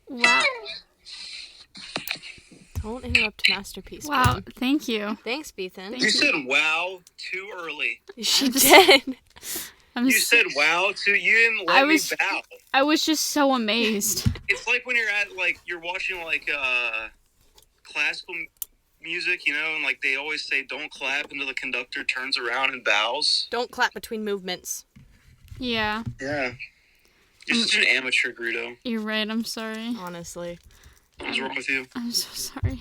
Wow. Don't interrupt masterpiece. Wow. Queen. Thank you. Thanks, Bethan. You said wow too early. She did. You said wow too. You didn't let me bow. I was just so amazed. It's like when you're watching classical music, and like they always say, don't clap until the conductor turns around and bows. Don't clap between movements. Yeah. Yeah. You're such an amateur, Greedo. You're right. I'm sorry. Honestly. What's wrong with you? I'm so sorry.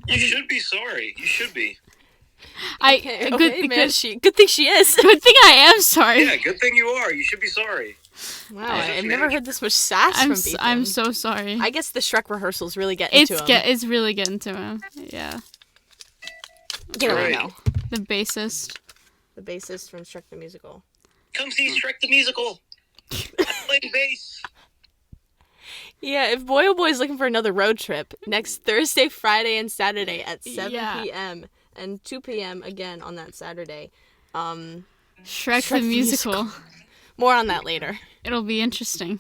You should be sorry. You should be. Good thing she is. Good thing I am sorry. Yeah, good thing you are. You should be sorry. Wow, I've never heard this much sass from Bethan. I'm so sorry. I guess the Shrek rehearsals really getting to him. It's really getting to him. Yeah. You don't know. The bassist. The bassist from Shrek the Musical. Come see Shrek the Musical. I'm playing bass. Yeah, if Boy Oh Boy is looking for another road trip, next Thursday, Friday, and Saturday at 7 p.m. and 2 p.m. again on that Saturday. Shrek the Musical. More on that later. It'll be interesting.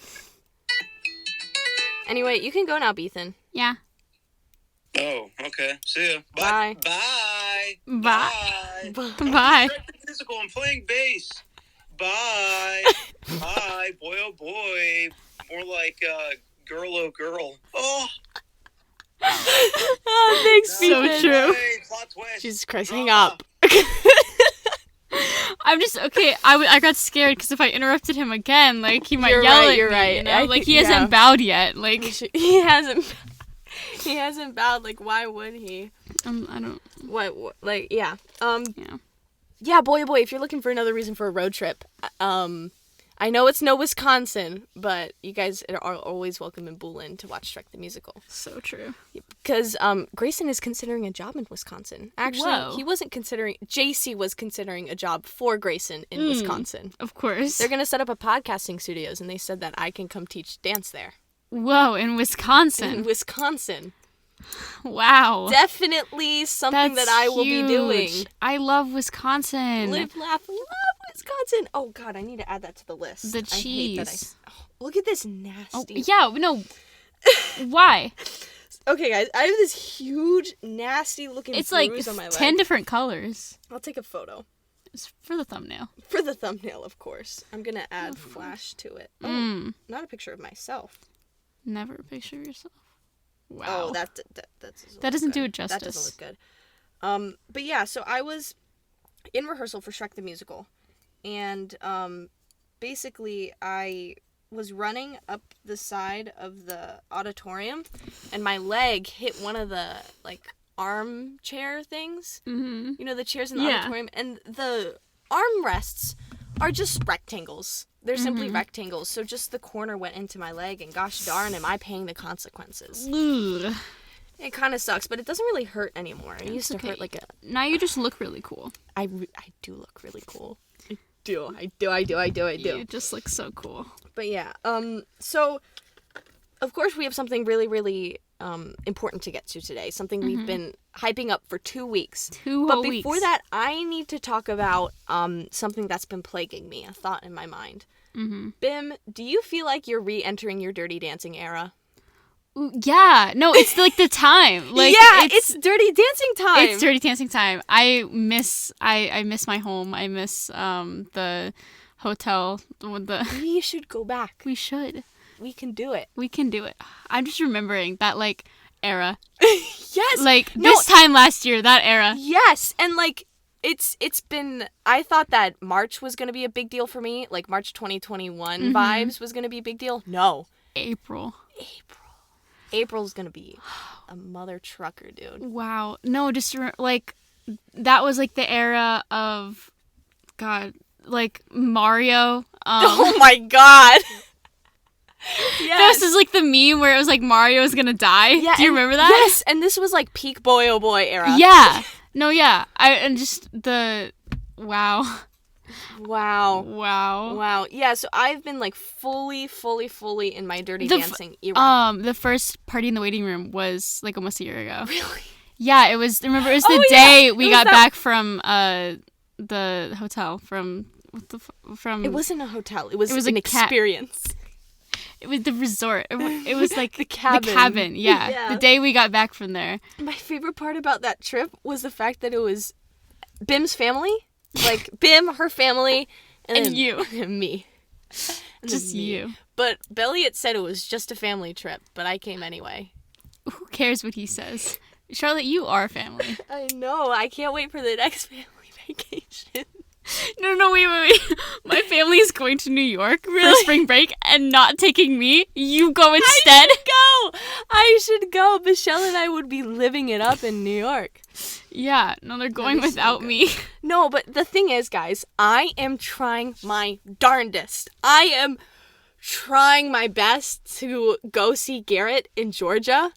Anyway, you can go now, Bethan. Yeah. Oh, okay. See ya. Bye. Bye. Bye. Bye. Bye. Shrek the Musical. I'm playing bass. Bye. Bye. Boy, oh boy. More like girl, oh girl. Oh. Oh, thanks, Bethan. So true. Plot twist. Jesus Christ, hang up. I'm just okay. I got scared because if I interrupted him again, like he might yell at me. You're right. You know? Like he hasn't bowed yet. Like he hasn't. He hasn't bowed. Like why would he? I don't. What? Like yeah. Yeah. Yeah, boy, oh boy. If you're looking for another reason for a road trip, I know it's no Wisconsin, but you guys are always welcome in Bullen to watch Shrek the Musical. So true. Because Grayson is considering a job in Wisconsin. Actually, he wasn't considering... JC was considering a job for Grayson in Wisconsin. Of course. They're going to set up a podcasting studios, and they said that I can come teach dance there. Whoa, in Wisconsin. In Wisconsin. Wow. Definitely something that I will be doing. I love Wisconsin. Live, laugh, love Wisconsin. Oh, God, I need to add that to the list. The cheese. Look at this nasty. Oh, yeah, no. Why? Okay, guys, I have this huge, nasty-looking bruise on my leg. It's 10 different colors. I'll take a photo. It's for the thumbnail. For the thumbnail, of course. I'm going to add flash to it. Oh, not a picture of myself. Never a picture of yourself. Wow. Oh, that doesn't do it justice. That doesn't look good. But yeah, so I was in rehearsal for Shrek the Musical. And basically I was running up the side of the auditorium and my leg hit one of the armchair things. Mm-hmm. You know, the chairs in the auditorium, and the armrests are just rectangles. They're simply rectangles, so just the corner went into my leg, and gosh darn am I paying the consequences. Ugh. It kind of sucks, but it doesn't really hurt anymore. It used to hurt like a... Now you just look really cool. I do look really cool. I do. You just look so cool. But yeah, so, of course we have something really, really important to get to today. Something we've been hyping up for 2 weeks. But before that, I need to talk about something that's been plaguing me, a thought in my mind. Mm-hmm. Bim, do you feel like you're re-entering your Dirty Dancing era? Yeah. No, it's like the time. Like, yeah, it's Dirty Dancing time. It's Dirty Dancing time. I miss my home. I miss the hotel. We should go back. We should. We can do it. We can do it. I'm just remembering that, era. Yes. This time last year, that era. Yes. And, it's been... I thought that March was going to be a big deal for me. March 2021 vibes was going to be a big deal. No. April's going to be a mother trucker, dude. Wow. No, just, that was, the era of... God... Mario. Oh my god. Yes. This is the meme where it was Mario was gonna die. Yeah, do you remember that? Yes, and this was peak Boy Oh Boy era. Yeah. No, yeah. And just the wow. Wow. Wow. Wow. Yeah, so I've been like fully in my Dirty Dancing era. The first party in the waiting room was like almost a year ago. Really? Yeah, it was. Remember, it was the day we got back from the hotel from from. It wasn't a hotel. It was an a experience. It was the resort. It was like the cabin. The cabin. Yeah. The day we got back from there. My favorite part about that trip was the fact that it was Bim's family, like Bim, her family, and you, and me, and just you. But Belliot said it was just a family trip, but I came anyway. Who cares what he says? Charlotte, you are family. I know. I can't wait for the next family vacation. No, wait. My family is going to New York for spring break and not taking me. You go instead. I should go. Michelle and I would be living it up in New York. Yeah, no, they're going without me. No, but the thing is, guys, I am trying my darndest. I am trying my best to go see Garrett in Georgia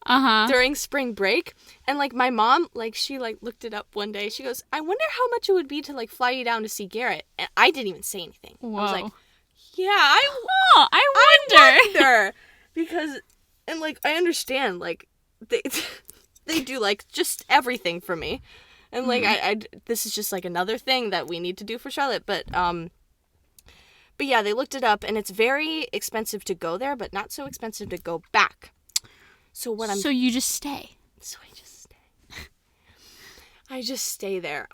during spring break. And, like, my mom, like, she, like, looked it up one day. She goes, I wonder how much it would be to, like, fly you down to see Garrett. And I didn't even say anything. Whoa. I was like, yeah, I wonder. Because, and, like, I understand, like, they do, like, just everything for me. And, like, I this is just, like, another thing that we need to do for Charlotte. But yeah, they looked it up, and it's very expensive to go there, but not so expensive to go back. So you just stay. So I just stay. I just stay there.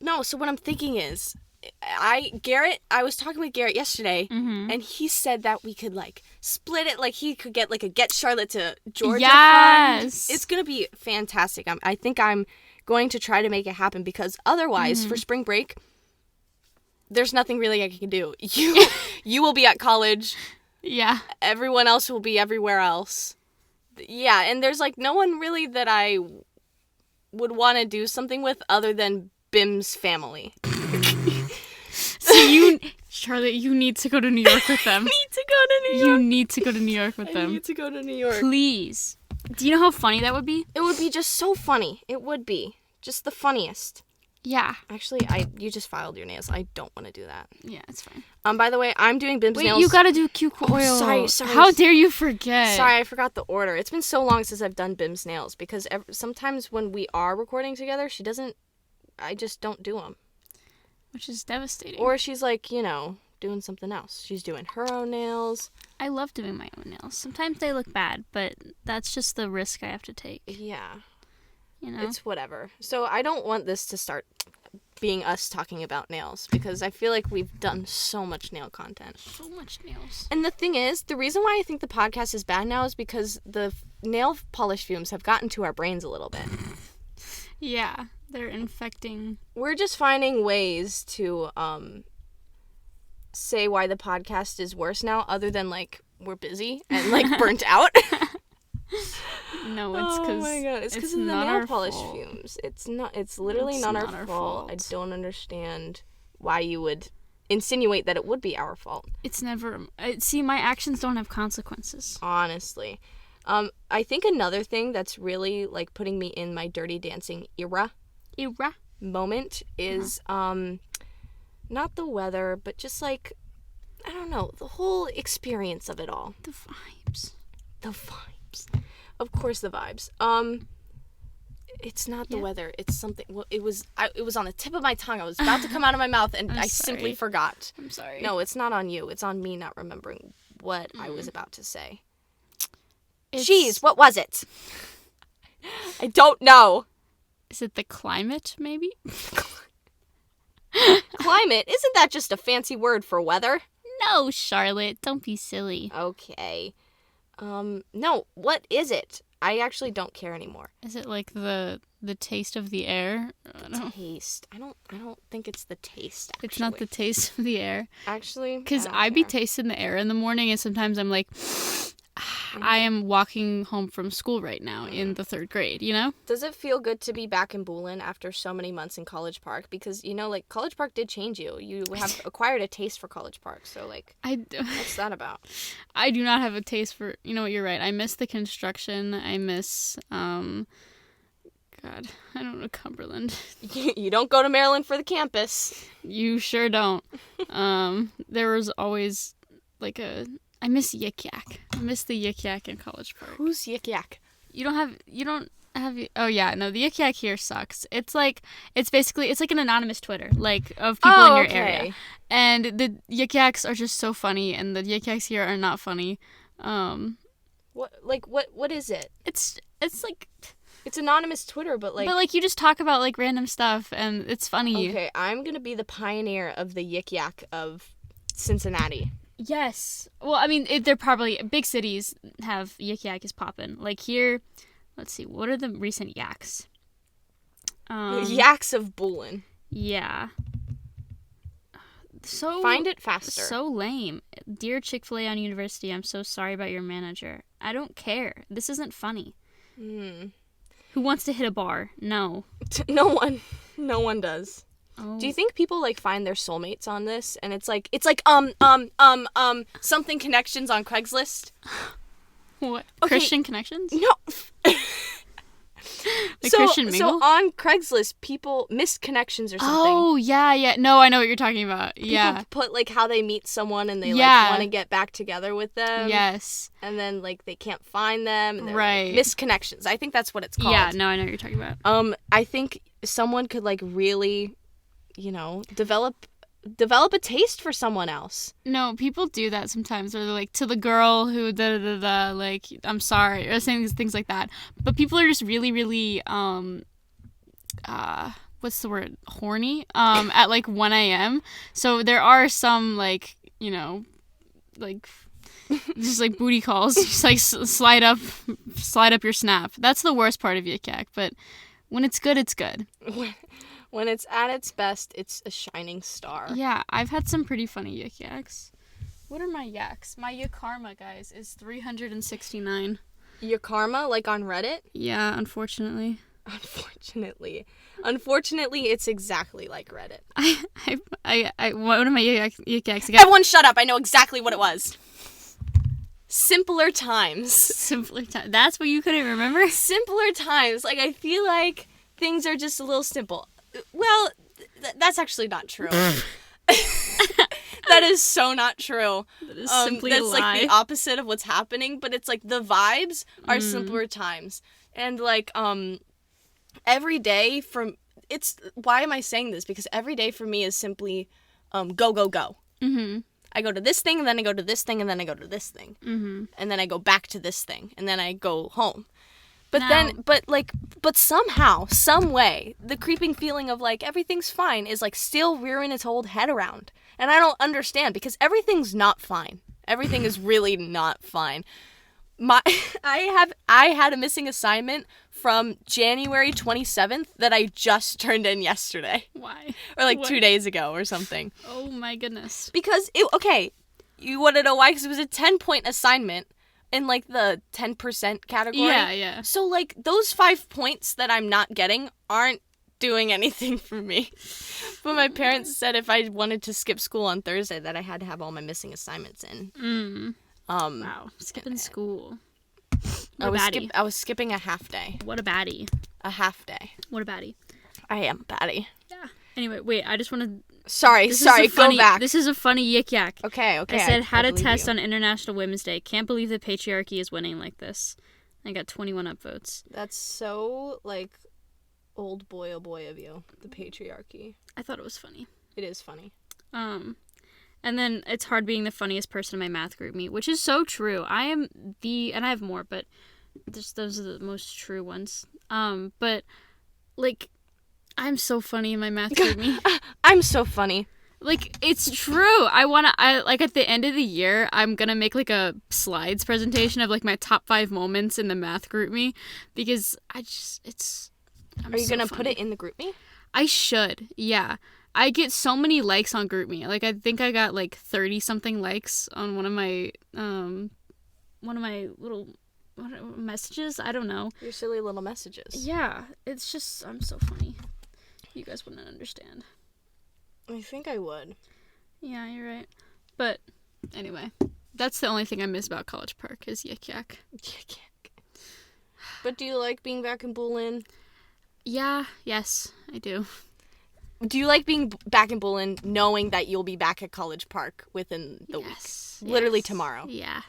No, so what I'm thinking is, I was talking with Garrett yesterday, and he said that we could, like, split it, like, he could get, like, a Get Charlotte to Georgia fund. It's gonna be fantastic. I think I'm going to try to make it happen, because otherwise, for spring break, there's nothing really I can do. You will be at college. Yeah. Everyone else will be everywhere else. Yeah, and there's, like, no one really that I would want to do something with other than Bim's family. So Charlotte, you need to go to New York with them. You need to go to New York with them. I need to go to New York. Please. Do you know how funny that would be? It would be just so funny. It would be. Just the funniest. Yeah. Actually, you just filed your nails. I don't want to do that. Yeah, it's fine. By the way, I'm doing Bim's nails. Wait, you gotta do cuticle oil. Sorry. How dare you forget? Sorry, I forgot the order. It's been so long since I've done Bim's nails, because sometimes when we are recording together, I just don't do them. Which is devastating. Or she's, like, doing something else. She's doing her own nails. I love doing my own nails. Sometimes they look bad, but that's just the risk I have to take. Yeah. You know? It's whatever. So I don't want this to start being us talking about nails, because I feel like we've done so much nail content. So much nails. And the thing is, the reason why I think the podcast is bad now is because the nail polish fumes have gotten to our brains a little bit. Yeah, they're infecting. We're just finding ways to say why the podcast is worse now, other than, like, we're busy and, like, burnt out. No, it's because oh my god, it's because of the nail polish fumes. It's literally not our fault. I don't understand why you would insinuate that it would be our fault. It's never. See, my actions don't have consequences. Honestly. I think another thing that's really, like, putting me in my Dirty Dancing era moment is not the weather, but just, like, I don't know, the whole experience of it all. The vibes. Of course, the vibes. It's not the weather. It's something. Well, it was on the tip of my tongue. I was about to come out of my mouth, and I simply forgot. I'm sorry. No, it's not on you. It's on me not remembering what I was about to say. Jeez, what was it? I don't know. Is it the climate, maybe? Climate? Isn't that just a fancy word for weather? No, Charlotte. Don't be silly. Okay. No, what is it? I actually don't care anymore. Is it like the taste of the air? Taste. I don't think it's the taste, actually. It's not the taste of the air. Actually, because I be tasting the air in the morning, and sometimes I'm like, I am walking home from school right now in the 3rd grade, you know? Does it feel good to be back in Boolin after so many months in College Park? Because, like, College Park did change you. You have acquired a taste for College Park. So, like, what's that about? I do not have a taste for, you know what, you're right. I miss the construction. I miss, God, I don't know Cumberland. You don't go to Maryland for the campus. You sure don't. There was always like I miss Yik Yak. I miss the Yik Yak in College Park. Who's Yik Yak? You don't have, oh yeah, no, the Yik Yak here sucks. It's like an anonymous Twitter, like, of people in your area. And the Yik Yaks are just so funny, and the Yik Yaks here are not funny. What is it? It's like... It's anonymous Twitter, but like... you just talk about, like, random stuff, and it's funny. Okay, I'm gonna be the pioneer of the Yik Yak of Cincinnati. Yes. Well, I mean, they're probably... Big cities have Yik Yak is poppin'. Like, here... Let's see, what are the recent yaks? Yaks of Bullen. Yeah. So... Find it faster. So lame. Dear Chick-fil-A on University, I'm so sorry about your manager. I don't care. This isn't funny. Who wants to hit a bar? No. No one. No one does. Oh. Do you think people like find their soulmates on this? And it's like something connections on Craigslist? What? Okay. Christian connections? No. Christian mingle? So on Craigslist, people missed connections or something. Oh, yeah. No, I know what you're talking about. Yeah. People put like how they meet someone and they like want to get back together with them. Yes. And then like they can't find them. And right. Like, missed connections. I think that's what it's called. Yeah, no, I know what you're talking about. I think someone could like really, develop a taste for someone else. No, people do that sometimes, or they're like, to the girl who da-da-da-da, like, I'm sorry, or saying things like that. But people are just really, really, what's the word? Horny, at like 1 a.m. So there are some, like, like, just like booty calls, just like slide up your snap. That's the worst part of Yik Yak, but when it's good, it's good. When it's at its best, it's a shining star. Yeah, I've had some pretty funny Yik Yaks. What are my yaks? My Yakarma, guys, is 369. Your karma, like on Reddit? Yeah, unfortunately. Unfortunately, it's exactly like Reddit. What are my Yik Yaks again? Everyone shut up, I know exactly what it was. Simpler times. Simpler times. That's what you couldn't remember? Simpler times. Like, I feel like things are just a little simple. Well, that's actually not true. That is so not true. That is simply a lie. That's like the opposite of what's happening, but it's like the vibes are simpler times. And like every day why am I saying this? Because every day for me is simply go. Mm-hmm. I go to this thing, and then I go to this thing, and then I go to this thing. Mm-hmm. And then I go back to this thing, and then I go home. But somehow, some way, the creeping feeling of like everything's fine is like still rearing its old head around. And I don't understand because everything's not fine. Everything is really not fine. I had a missing assignment from January 27th that I just turned in yesterday. Why? Or like 2 days ago or something. Oh my goodness. Because you want to know why? Because it was a 10-point assignment. In, like, the 10% category. Yeah. So, like, those 5 points that I'm not getting aren't doing anything for me. But my parents said if I wanted to skip school on Thursday that I had to have all my missing assignments in. Wow. Skipping school. I was skipping a half day. What a baddie. A half day. What a baddie. I am a baddie. Yeah. Anyway, wait, I just want to... Sorry, go back. This is a funny Yik Yak. Okay. I said, had a test on International Women's Day. Can't believe the patriarchy is winning like this. I got 21 upvotes. That's so, like, old boy, oh boy of you. The patriarchy. I thought it was funny. It is funny. And then it's hard being the funniest person in my math group meet, which is so true. I am and I have more, but just those are the most true ones. But, like... I'm so funny in my math group meet. I'm so funny. Like, it's true. Like, at the end of the year, I'm gonna make, like, a slides presentation of, like, my top 5 moments in the math group me. Because Are you gonna put it in the group me? I should, yeah. I get so many likes on group me. Like, I think I got, like, 30-something likes on one of my little... messages? I don't know. Your silly little messages. Yeah. It's just... I'm so funny. You guys wouldn't understand. I think I would. Yeah, you're right. But, anyway. That's the only thing I miss about College Park is Yik Yak. Yik Yak. But do you like being back in Bullen? Yeah, yes, I do. Do you like being back in Bullen knowing that you'll be back at College Park within the week? Literally tomorrow. Yeah.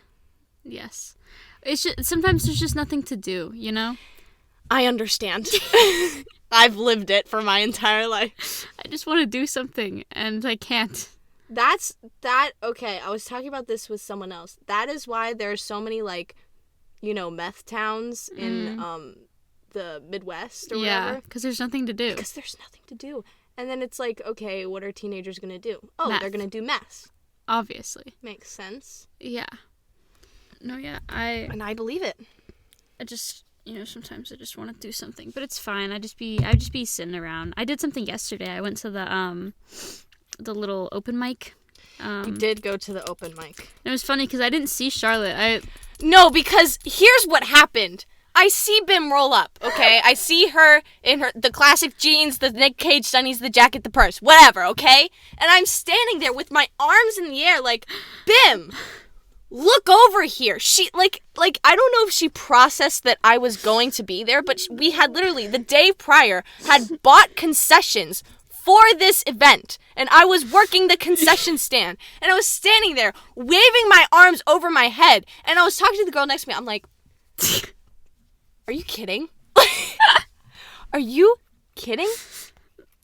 Yes. It's just, sometimes there's just nothing to do, you know? I understand. I've lived it for my entire life. I just want to do something, and I can't. Okay, I was talking about this with someone else. That is why there are so many, like, you know, meth towns in the Midwest or whatever. Yeah, because there's nothing to do. Because there's nothing to do. And then it's like, okay, what are teenagers going to do? Oh, Meth. they're going to do meth. Obviously. Makes sense. Yeah. No, yeah, And I believe it. I just, you know, sometimes I just want to do something, but it's fine. I just be sitting around. I did something yesterday. I went to the little open mic. You did go to the open mic. It was funny because I didn't see Charlotte. No, because here's what happened. I see Bim roll up, okay? I see her in the classic jeans, the Nick Cage sunnies, the jacket, the purse, whatever, okay? And I'm standing there with my arms in the air like, Bim, look over here. She, like I don't know if she processed that I was going to be there, but we had literally, the day prior, had bought concessions for this event. And I was working the concession stand. And I was standing there, waving my arms over my head. And I was talking to the girl next to me. I'm like, are you kidding? Are you kidding?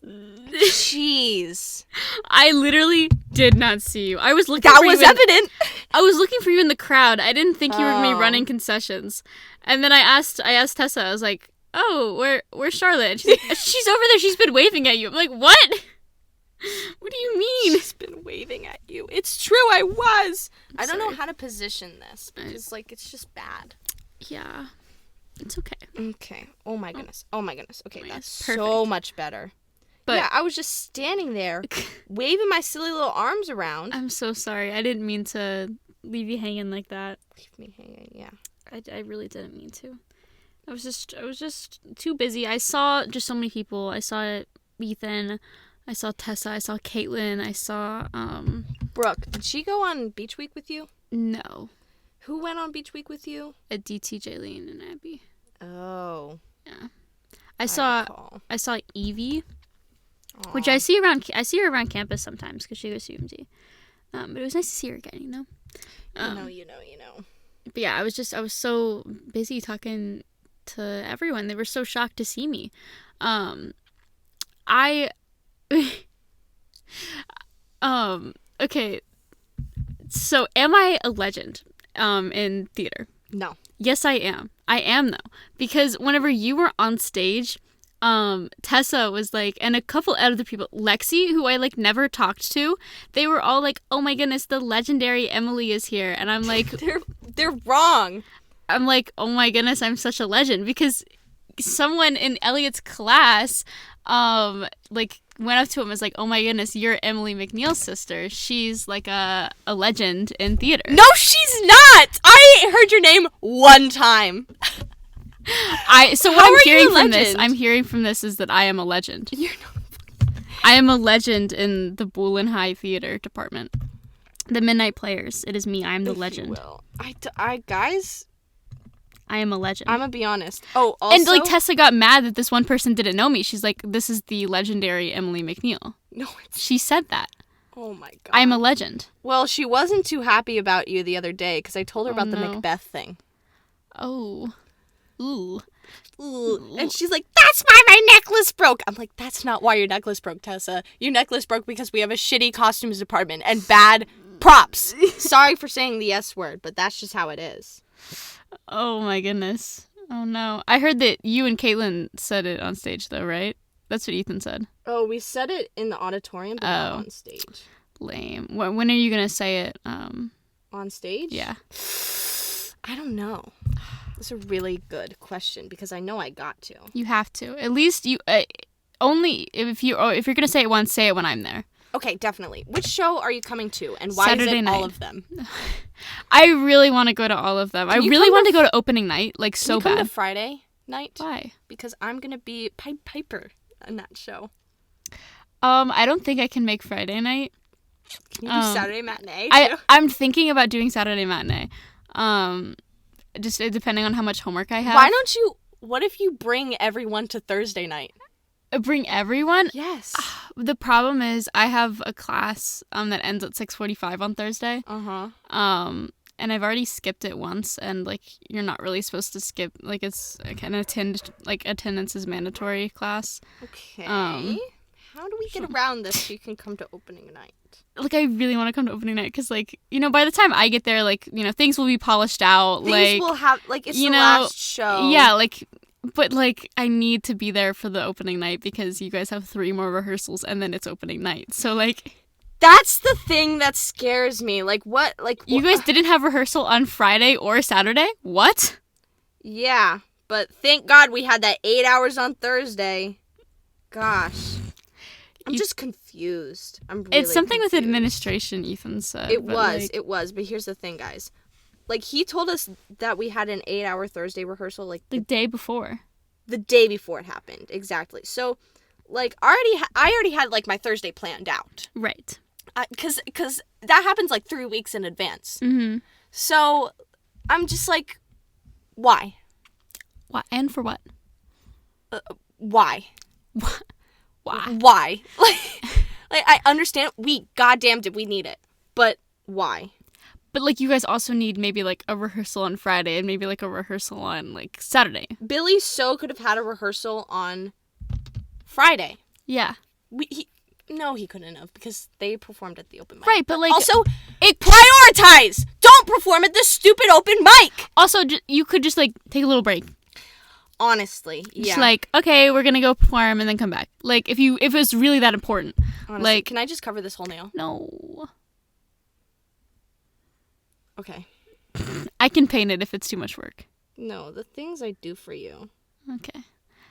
Jeez. I literally did not see you. I was looking That for was you evident. I was looking for you in the crowd. I didn't think you were going to be running concessions. And then I asked Tessa, I was like, oh, where's Charlotte? And she's like, she's over there. She's been waving at you. I'm like, what? What do you mean? She's been waving at you. It's true, I was. I don't know how to position this because, like, it's just bad. Yeah. It's okay. Okay. Oh my goodness. Okay, that's perfect. so much better. But yeah, I was just standing there, waving my silly little arms around. I'm so sorry. I didn't mean to leave you hanging like that. Leave me hanging, yeah. I really didn't mean to. I was just too busy. I saw just so many people. I saw Ethan. I saw Tessa. I saw Caitlin. I saw Brooke, did she go on Beach Week with you? No. Who went on Beach Week with you? DT, Jaylene, and Abby. Oh. Yeah. I saw Evie, which I see her around campus sometimes because she goes to UMD. But it was nice to see her again, you know. You know. But yeah, I was so busy talking to everyone. They were so shocked to see me. Okay. So am I a legend in theater? No. Yes, I am. I am, though. Because whenever you were on stage, Tessa was like, and a couple other people, Lexi, who I, like, never talked to, they were all like, oh my goodness, the legendary Emily is here. And I'm like... They're wrong. I'm like, oh my goodness, I'm such a legend. Because someone in Elliot's class, like, went up to him and was like, oh my goodness, you're Emily McNeil's sister. She's like a legend in theater. No, she's not! I heard your name one time. So what I'm hearing from this is that I am a legend. You're not. I am a legend in the Bullen High Theater Department. The Midnight Players. It is me. I am the legend. Will. Guys, I am a legend. I'm gonna be honest. Oh, also... And, like, Tessa got mad that this one person didn't know me. She's like, this is the legendary Emily McNeil. No, she said that. Oh, my God. I am a legend. Well, she wasn't too happy about you the other day because I told her about the Macbeth thing. Oh. Ooh. And she's like, that's why my necklace broke. I'm like, that's not why your necklace broke, Tessa. Your necklace broke because we have a shitty costumes department and bad props. Sorry for saying the S word, but that's just how it is. Oh my goodness. Oh no. I heard that you and Caitlin said it on stage though, right? That's what Ethan said. Oh, we said it in the auditorium, but not on stage. Lame. When are you going to say it? On stage? Yeah. I don't know. That's a really good question because I know I got to. You have to. At least you only if you're going to say it when I'm there. Okay, definitely. Which show are you coming to, and why Saturday is it night. all of them? I really want to go to all of them. I really want to go to opening night, like, so bad. Can you come to Friday night? Why? Because I'm gonna be Pied Piper in that show. I don't think I can make Friday night. Can you do Saturday matinee too? I'm thinking about doing Saturday matinee. Just depending on how much homework I have. Why don't you What if you bring everyone to Thursday night? Bring everyone? Yes. The problem is I have a class that ends at 6:45 on Thursday. And I've already skipped it once, and like you're not really supposed to skip, like it's like attendance is mandatory class. Okay. How do we get around this so you can come to opening night? Like I really want to come to opening night because like, you know, by the time I get there, like, you know, things will be polished out. Things will have, like, it's the last show. Yeah, like, but like I need to be there for the opening night because you guys have 3 more rehearsals and then it's opening night. So like. That's the thing that scares me. Like, what? Like, you guys didn't have rehearsal on Friday or Saturday? What? Yeah, but thank God we had that 8 hours on Thursday. Gosh. I'm just confused. I'm really It's something confused. with administration, Ethan said. It was. But here's the thing, guys. Like, he told us that we had an 8-hour Thursday rehearsal, like, the day before. The day before it happened. Exactly. So, like, I already had, like, my Thursday planned out. Right. Because that happens, like, 3 weeks in advance. Mm-hmm. So, I'm just like, why? Why? And for what? Why? Why? Why? Like, I understand goddamn did we need it. But why? But, like, you guys also need maybe, like, a rehearsal on Friday and maybe, like, a rehearsal on, like, Saturday. Billy so could have had a rehearsal on Friday. Yeah. No, he couldn't have because they performed at the open mic. Right, but like... Also, prioritize! Don't perform at the stupid open mic! Also, you could just, like, take a little break. Honestly, yeah. Just like, okay, we're gonna go perform and then come back. Like, if it was really that important. Honestly, like... Can I just cover this whole nail? No. Okay. I can paint it if it's too much work. No, the things I do for you. Okay.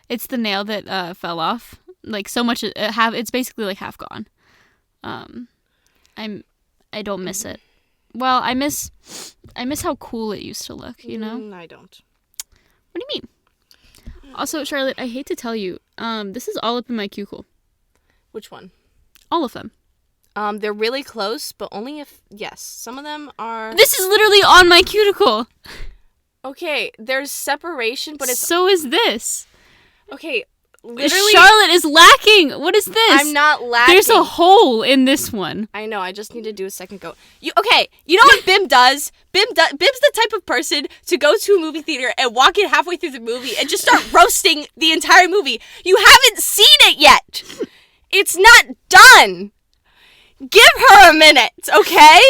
It's the nail that fell off. Like, so much it's basically like half gone. I don't miss it. Well, I miss how cool it used to look, you know? I don't. What do you mean? Also, Charlotte, I hate to tell you, this is all up in my cuticle. Which one? All of them. They're really close, but only if, yes, some of them are... This is literally on my cuticle. Okay, there's separation, but it's... So is this. Okay, literally... Charlotte is lacking. What is this? I'm not lacking. There's a hole in this one. I know, I just need to do a second go. Okay, you know what Bim does? Bim's the type of person to go to a movie theater and walk in halfway through the movie and just start roasting the entire movie. You haven't seen it yet. It's not done. Give her a minute, okay?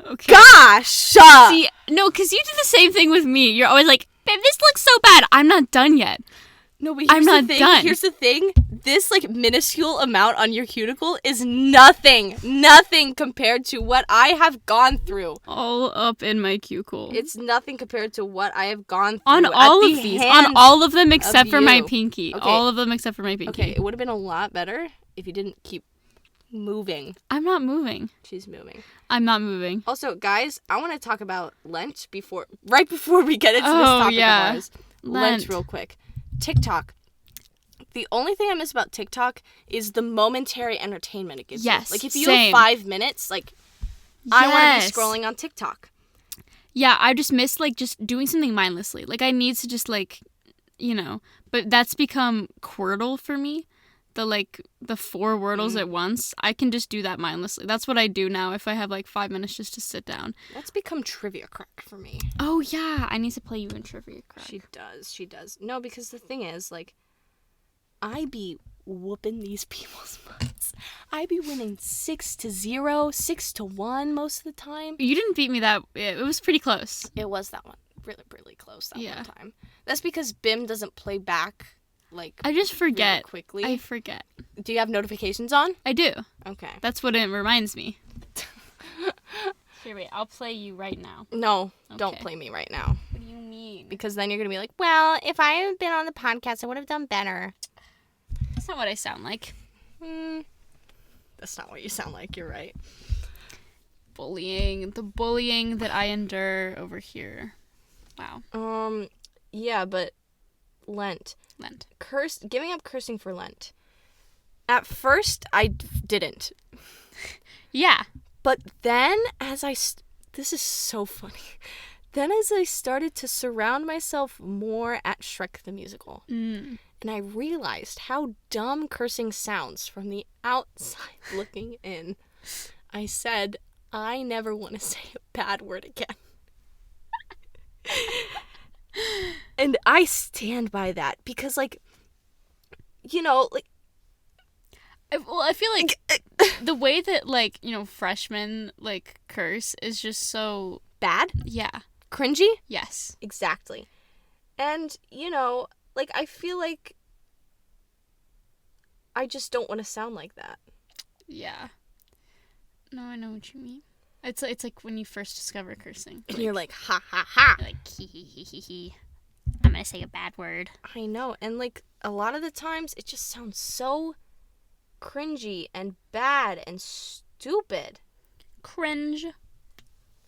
Okay. Gosh! See, no, because you do the same thing with me. You're always like, babe, this looks so bad. I'm not done yet. No, but I'm not done. Here's the thing. This, like, minuscule amount on your cuticle is nothing compared to what I have gone through. All up in my cuticle. It's nothing compared to what I have gone through. On all of these. On all of them except for my pinky. Okay. All of them except for my pinky. Okay, it would have been a lot better if you didn't keep moving. I'm not moving. She's moving. I'm not moving. Also, guys, I want to talk about Lent right before we get into this topic of ours. Lent real quick. TikTok. The only thing I miss about TikTok is the momentary entertainment it gives you. Like, if you have 5 minutes, like, I want to be scrolling on TikTok. Yeah, I just miss, like, just doing something mindlessly. Like, I need to just, like, you know, but that's become Quirtle for me. The 4 Wordles at once. I can just do that mindlessly. That's what I do now if I have, like, 5 minutes just to sit down. That's become Trivia Crack for me. Oh, yeah. I need to play you in Trivia Crack. She does. No, because the thing is, like, I be whooping these people's butts. I be winning 6-0, 6-1 most of the time. You didn't beat me that. It was pretty close. It was that one. Really, really close that one time. That's because Bim doesn't play back, like, I just forget. really quickly. I forget. Do you have notifications on? I do. Okay. That's what it reminds me. Here, wait. I'll play you right now. No, don't play me right now. What do you mean? Because then you're going to be like, well, if I had been on the podcast, I would have done better. That's not what I sound like. That's not what you sound like. You're right. Bullying. The bullying that I endure over here. Wow. Yeah, but Lent. Giving up cursing for Lent. At first, I didn't. Yeah. But then, this is so funny. then as I started to surround myself more at Shrek the Musical, and I realized how dumb cursing sounds from the outside looking in, I said, I never want to say a bad word again. And I stand by that because, like, you know, like, I feel like the way that, like, you know, freshmen, like, curse is just so... bad? Yeah. Cringy? Yes. Exactly. And, you know, like, I feel like I just don't want to sound like that. Yeah. No, I know what you mean. It's like when you first discover cursing. And you're like, ha, ha, ha. You're like, hee, hee, hee, hee, hee. I'm gonna say a bad word. I know. And, like, a lot of the times, it just sounds so cringy and bad and stupid. Cringe.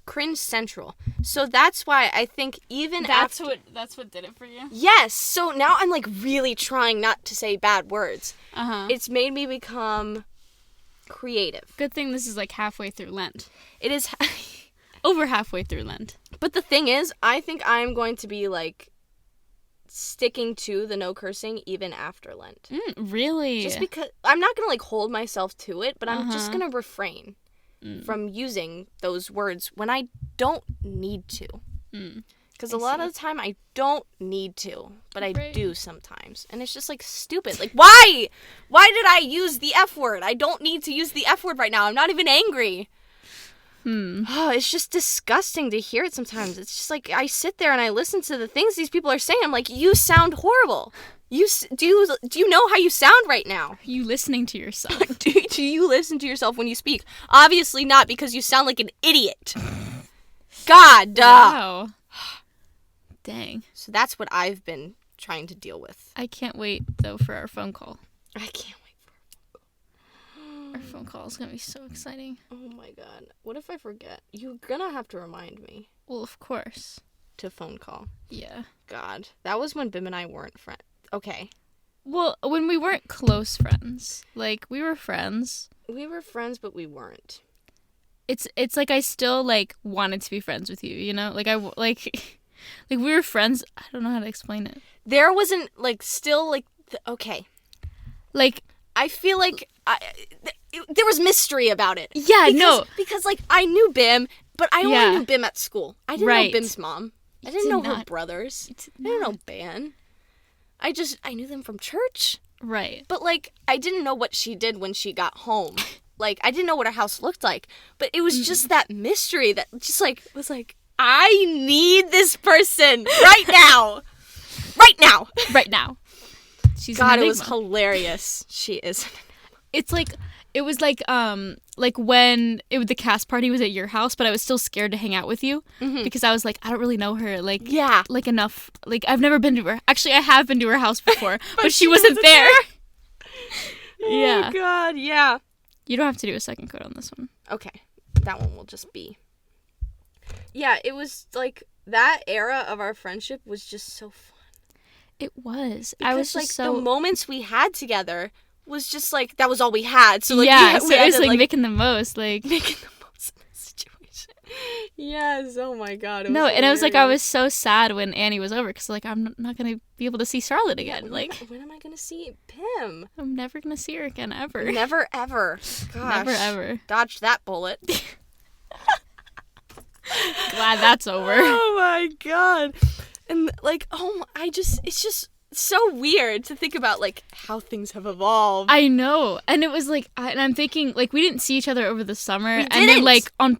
Cringe central. So that's why I think even That's what did it for you? Yes. So now I'm, like, really trying not to say bad words. Uh-huh. It's made me become creative. Good thing this is, like, halfway through Lent. It is... Over halfway through Lent. But the thing is, I think I'm going to be, like, sticking to the no cursing even after Lent. Really? Just because... I'm not going to, like, hold myself to it, but I'm just going to refrain from using those words when I don't need to. Because a lot of the time, I don't need to, but I do sometimes. And it's just, like, stupid. Like, why? Why did I use the F word? I don't need to use the F word right now. I'm not even angry. Oh, it's just disgusting to hear it sometimes. It's just like I sit there and I listen to the things these people are saying. I'm like, you sound horrible. Do you know how you sound right now? Are you listening to yourself? do you listen to yourself when you speak? Obviously not, because you sound like an idiot. God, Wow. Dang. So that's what I've been trying to deal with. I can't wait, though, for our phone call. I can't wait for Our phone call is going to be so exciting. Oh my god. What if I forget? You're gonna have to remind me Well, of course. to phone call. Yeah. God. That was when Bim and I weren't friends. Okay. Well, when we weren't close friends. Like, we were friends. We were friends, but we weren't. It's like I still, like, wanted to be friends with you, you know? Like, like we were friends. I don't know how to explain it. There wasn't, like, still, like, okay. Like, I feel like there was mystery about it. Yeah, Because, like, I knew Bim, but I only knew Bim at school. I didn't know Right. Bim's mom. I didn't did know her not. brothers. You did I didn't know Ban. I knew them from church. Right. But, like, I didn't know what she did when she got home. Like, I didn't know what her house looked like. But it was just that mystery that just, like, was like, I need this person right now. Right now. Right now. She's God, an it was enigma. hilarious. She is. It's like, it was like when the cast party was at your house, but I was still scared to hang out with you because I was like, I don't really know her, like, Yeah. like enough. Like, I've never been to her. Actually, I have been to her house before, but she wasn't there. Yeah. Oh, God, yeah. You don't have to do a second code on this one. Okay, that one will just be. Yeah, it was like that era of our friendship was just so fun. It was. Because, I was like, just so... the moments we had together was just like that was all we had. So like yeah, we so it had was to, like making the most, like... making the most of the situation. Yes, oh my God. No, and I was like, I was so sad when Annie was over because, like, I'm not going to be able to see Charlotte again. Like, when am I going to see Pim? I'm never going to see her again, ever. Never, ever. Gosh. Never, ever. Dodged that bullet. Glad that's over. Oh my God. And like, it's just so weird to think about, like, how things have evolved. I know. And it was like, and I'm thinking, like, we didn't see each other over the summer. We And then, didn't. like, on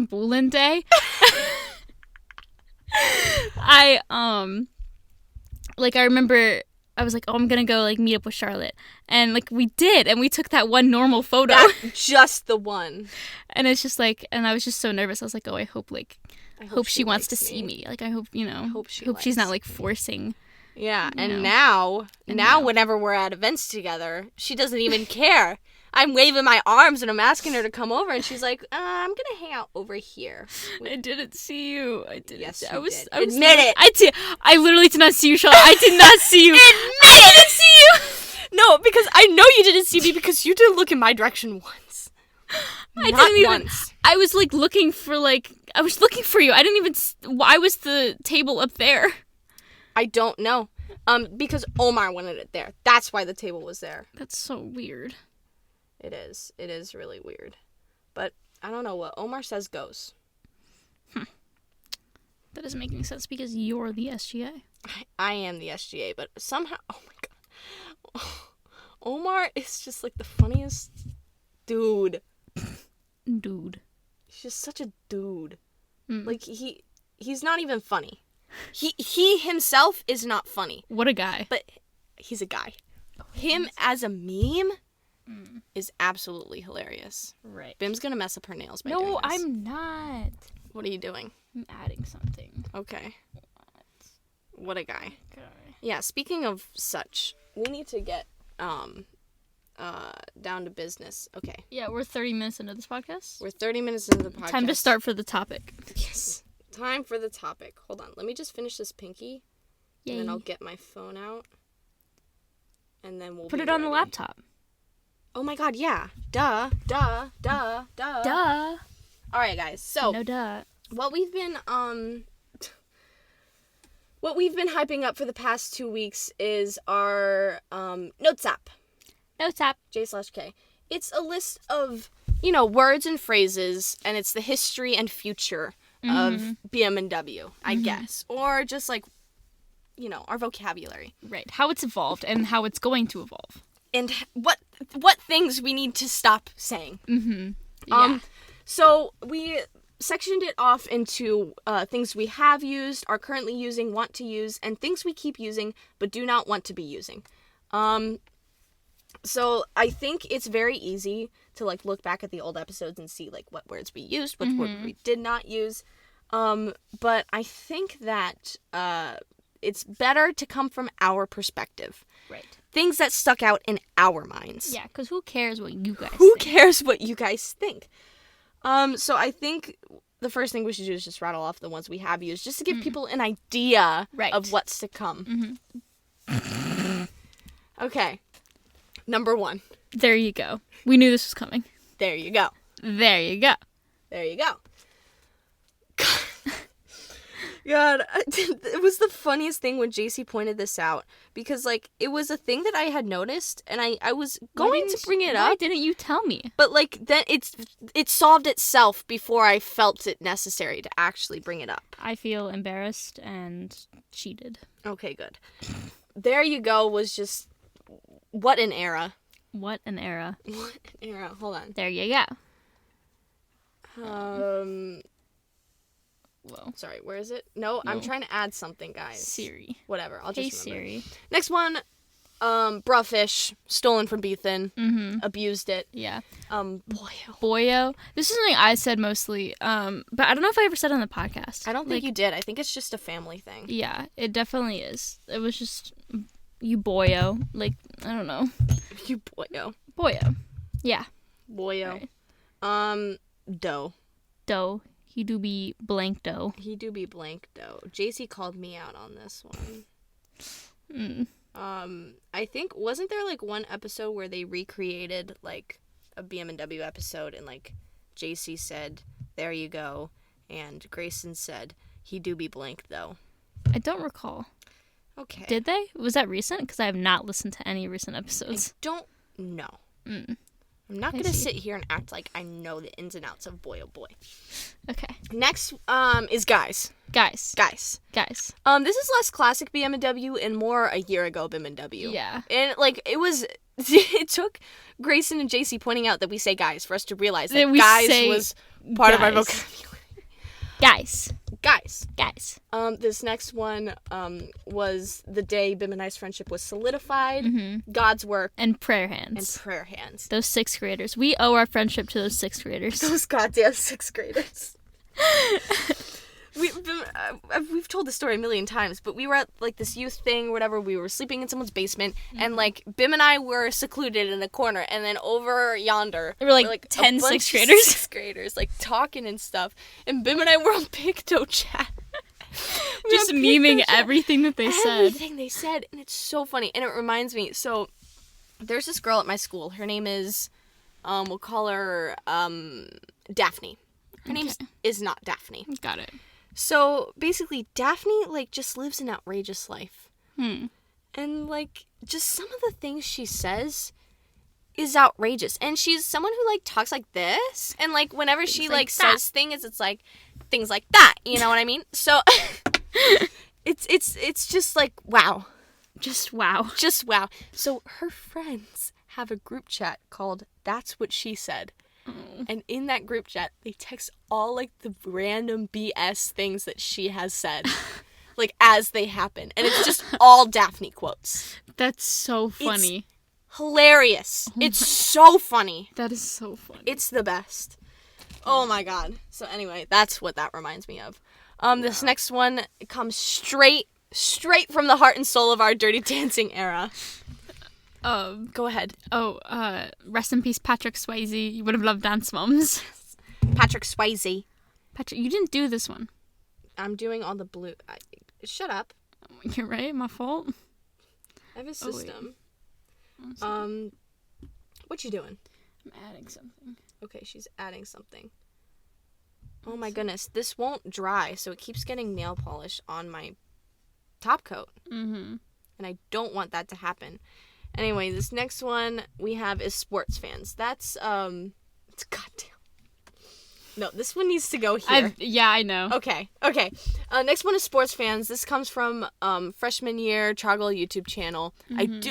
Boolin Day, I remember I was like, oh, I'm gonna go, like, meet up with Charlotte. And, like, we did. And we took that one normal photo. Just the one. And it's just, like, and I was just so nervous. I was like, oh, I hope she wants to likes see me. Like, I hope, you know, hope she's she's not, likes like, forcing. Yeah, you and know. now whenever we're at events together, she doesn't even care. I'm waving my arms and I'm asking her to come over, and she's like, I'm gonna hang out over here. I didn't see you. I didn't. Yes, I you was, did. I was Admit it. I literally did not see you, Charlotte. I did not see you. I didn't see you! No, because I know you didn't see me because you didn't look in my direction once. I Not didn't even. once. I was like looking for you. I didn't even. Why was the table up there? I don't know. Because Omar wanted it there. That's why the table was there. That's so weird. It is. It is really weird. But I don't know, what Omar says goes. That doesn't make any sense because you're the SGA. I am the SGA, but somehow, oh my god. Omar is just like the funniest dude. Dude. He's just such a dude. Mm. Like, he's not even funny. He himself is not funny. What a guy. But he's a guy. Him as a meme is absolutely hilarious. Right. Bim's gonna mess up her nails by doing No, this. I'm not. What are you doing? I'm adding something. Okay. What a guy. Okay. Yeah, speaking of such, we need to get down to business. Okay. Yeah, we're 30 minutes into this podcast. We're 30 minutes into the podcast. Time to start for the topic. Yes. Time for the topic. Hold on. Let me just finish this pinky. Yay. And then I'll get my phone out. And then we'll Put be it on the ready. laptop. Oh my god, yeah. Duh. Duh. Alright, guys. So, No duh. what we've been hyping up for the past 2 weeks is our notes app. Notes app. J/K. It's a list of, words and phrases, and it's the history and future of BM&W, I guess. Or just like, our vocabulary. Right. How it's evolved and how it's going to evolve. And what things we need to stop saying. Mm-hmm. Yeah. So we sectioned it off into things we have used, are currently using, want to use, and things we keep using but do not want to be using. So I think it's very easy to look back at the old episodes and see what words we used, what words we did not use. But I think that it's better to come from our perspective. Right. Things that stuck out in our minds. Yeah, because who cares what you guys Who think? cares what you guys think? So I think the first thing we should do is just rattle off the ones we have used, just to give people an idea of what's to come. Okay. Number 1. There you go. We knew this was coming. There you go. There you go. There you go. God, it was the funniest thing when JC pointed this out, because it was a thing that I had noticed, and I was going to bring it Why up. didn't you tell me? But then it solved itself before I felt it necessary to actually bring it up. I feel embarrassed and cheated. Okay, good. There you go was just, what an era. What an era. What an era. Hold on. There you go. Whoa. Sorry, where is it? No, I'm trying to add something, guys. Siri. Whatever, I'll just Hey, remember. Siri. Next one, bruffish, stolen from Beethan. Abused it. Yeah. Boyo. Boyo. This is something I said mostly, but I don't know if I ever said it on the podcast. I don't think you did. I think it's just a family thing. Yeah, it definitely is. It was just, you boyo. I don't know. You boyo. Boyo. Yeah. Boyo. Right. Dough. Dough. He do be blank dough. He do be blank dough. JC called me out on this one. I think, wasn't there one episode where they recreated a BM&W episode, and JC said, "There you go," and Grayson said, "He do be blank though." I don't recall. Okay. Did they? Was that recent? Because I have not listened to any recent episodes. I don't know. Mm. I'm not I gonna see. sit here and act like I know the ins and outs of Boy Oh Boy. Okay. Next is guys. Guys. Guys. This is less classic BM&W and more a year ago BM&W. Yeah. And it was it took Grayson and JC pointing out that we say guys for us to realize that we guys say was part of our guys. vocabulary. Guys. Guys. This next one was the day Bim and I's friendship was solidified. God's work And prayer and hands. prayer hands. Those 6th graders. We owe our friendship to those 6th graders. Those goddamn 6th graders. We've told the story a million times, but we were at this youth thing or whatever. We were sleeping in someone's basement, and Bim and I were secluded in a corner, and then over yonder There were were, 10 a bunch 6th of graders. 6th graders talking and stuff, and Bim and I were on Picto chat. We Just were on memeing Picto chat. everything that they said. Everything they said, and it's so funny, and it reminds me. So there's this girl at my school. Her name is We'll call her Daphne. Her name is not Daphne. Got it. So basically, Daphne like just lives an outrageous life. And like just some of the things she says is outrageous. And she's someone who like talks like this, and like whenever things she like says things, it's like things like that. You know what I mean? So it's just like wow. Just wow. Just wow. So her friends have a group chat called That's What She Said. And in that group chat, they text all, like, the random BS things that she has said, like, as they happen. And it's just all Daphne quotes. That's so funny. It's hilarious. It's so funny. That is so funny. It's the best. Oh, my God. So, anyway, that's what that reminds me of. This next one comes straight from the heart and soul of our Dirty Dancing era. Go ahead. Rest in peace, Patrick Swayze. You would have loved Dance Moms. Patrick Swayze. Patrick, you didn't do this one. I'm doing all the blue. Shut up. You're right. My fault. I have a system. What you doing? I'm adding something. Okay, she's adding something. Oh my goodness, this won't dry, so it keeps getting nail polish on my top coat. And I don't want that to happen. Anyway, this next one we have is sports fans. That's, it's goddamn. No, this one needs to go here. I know. Okay. Next one is sports fans. This comes from freshman year Troggle YouTube channel.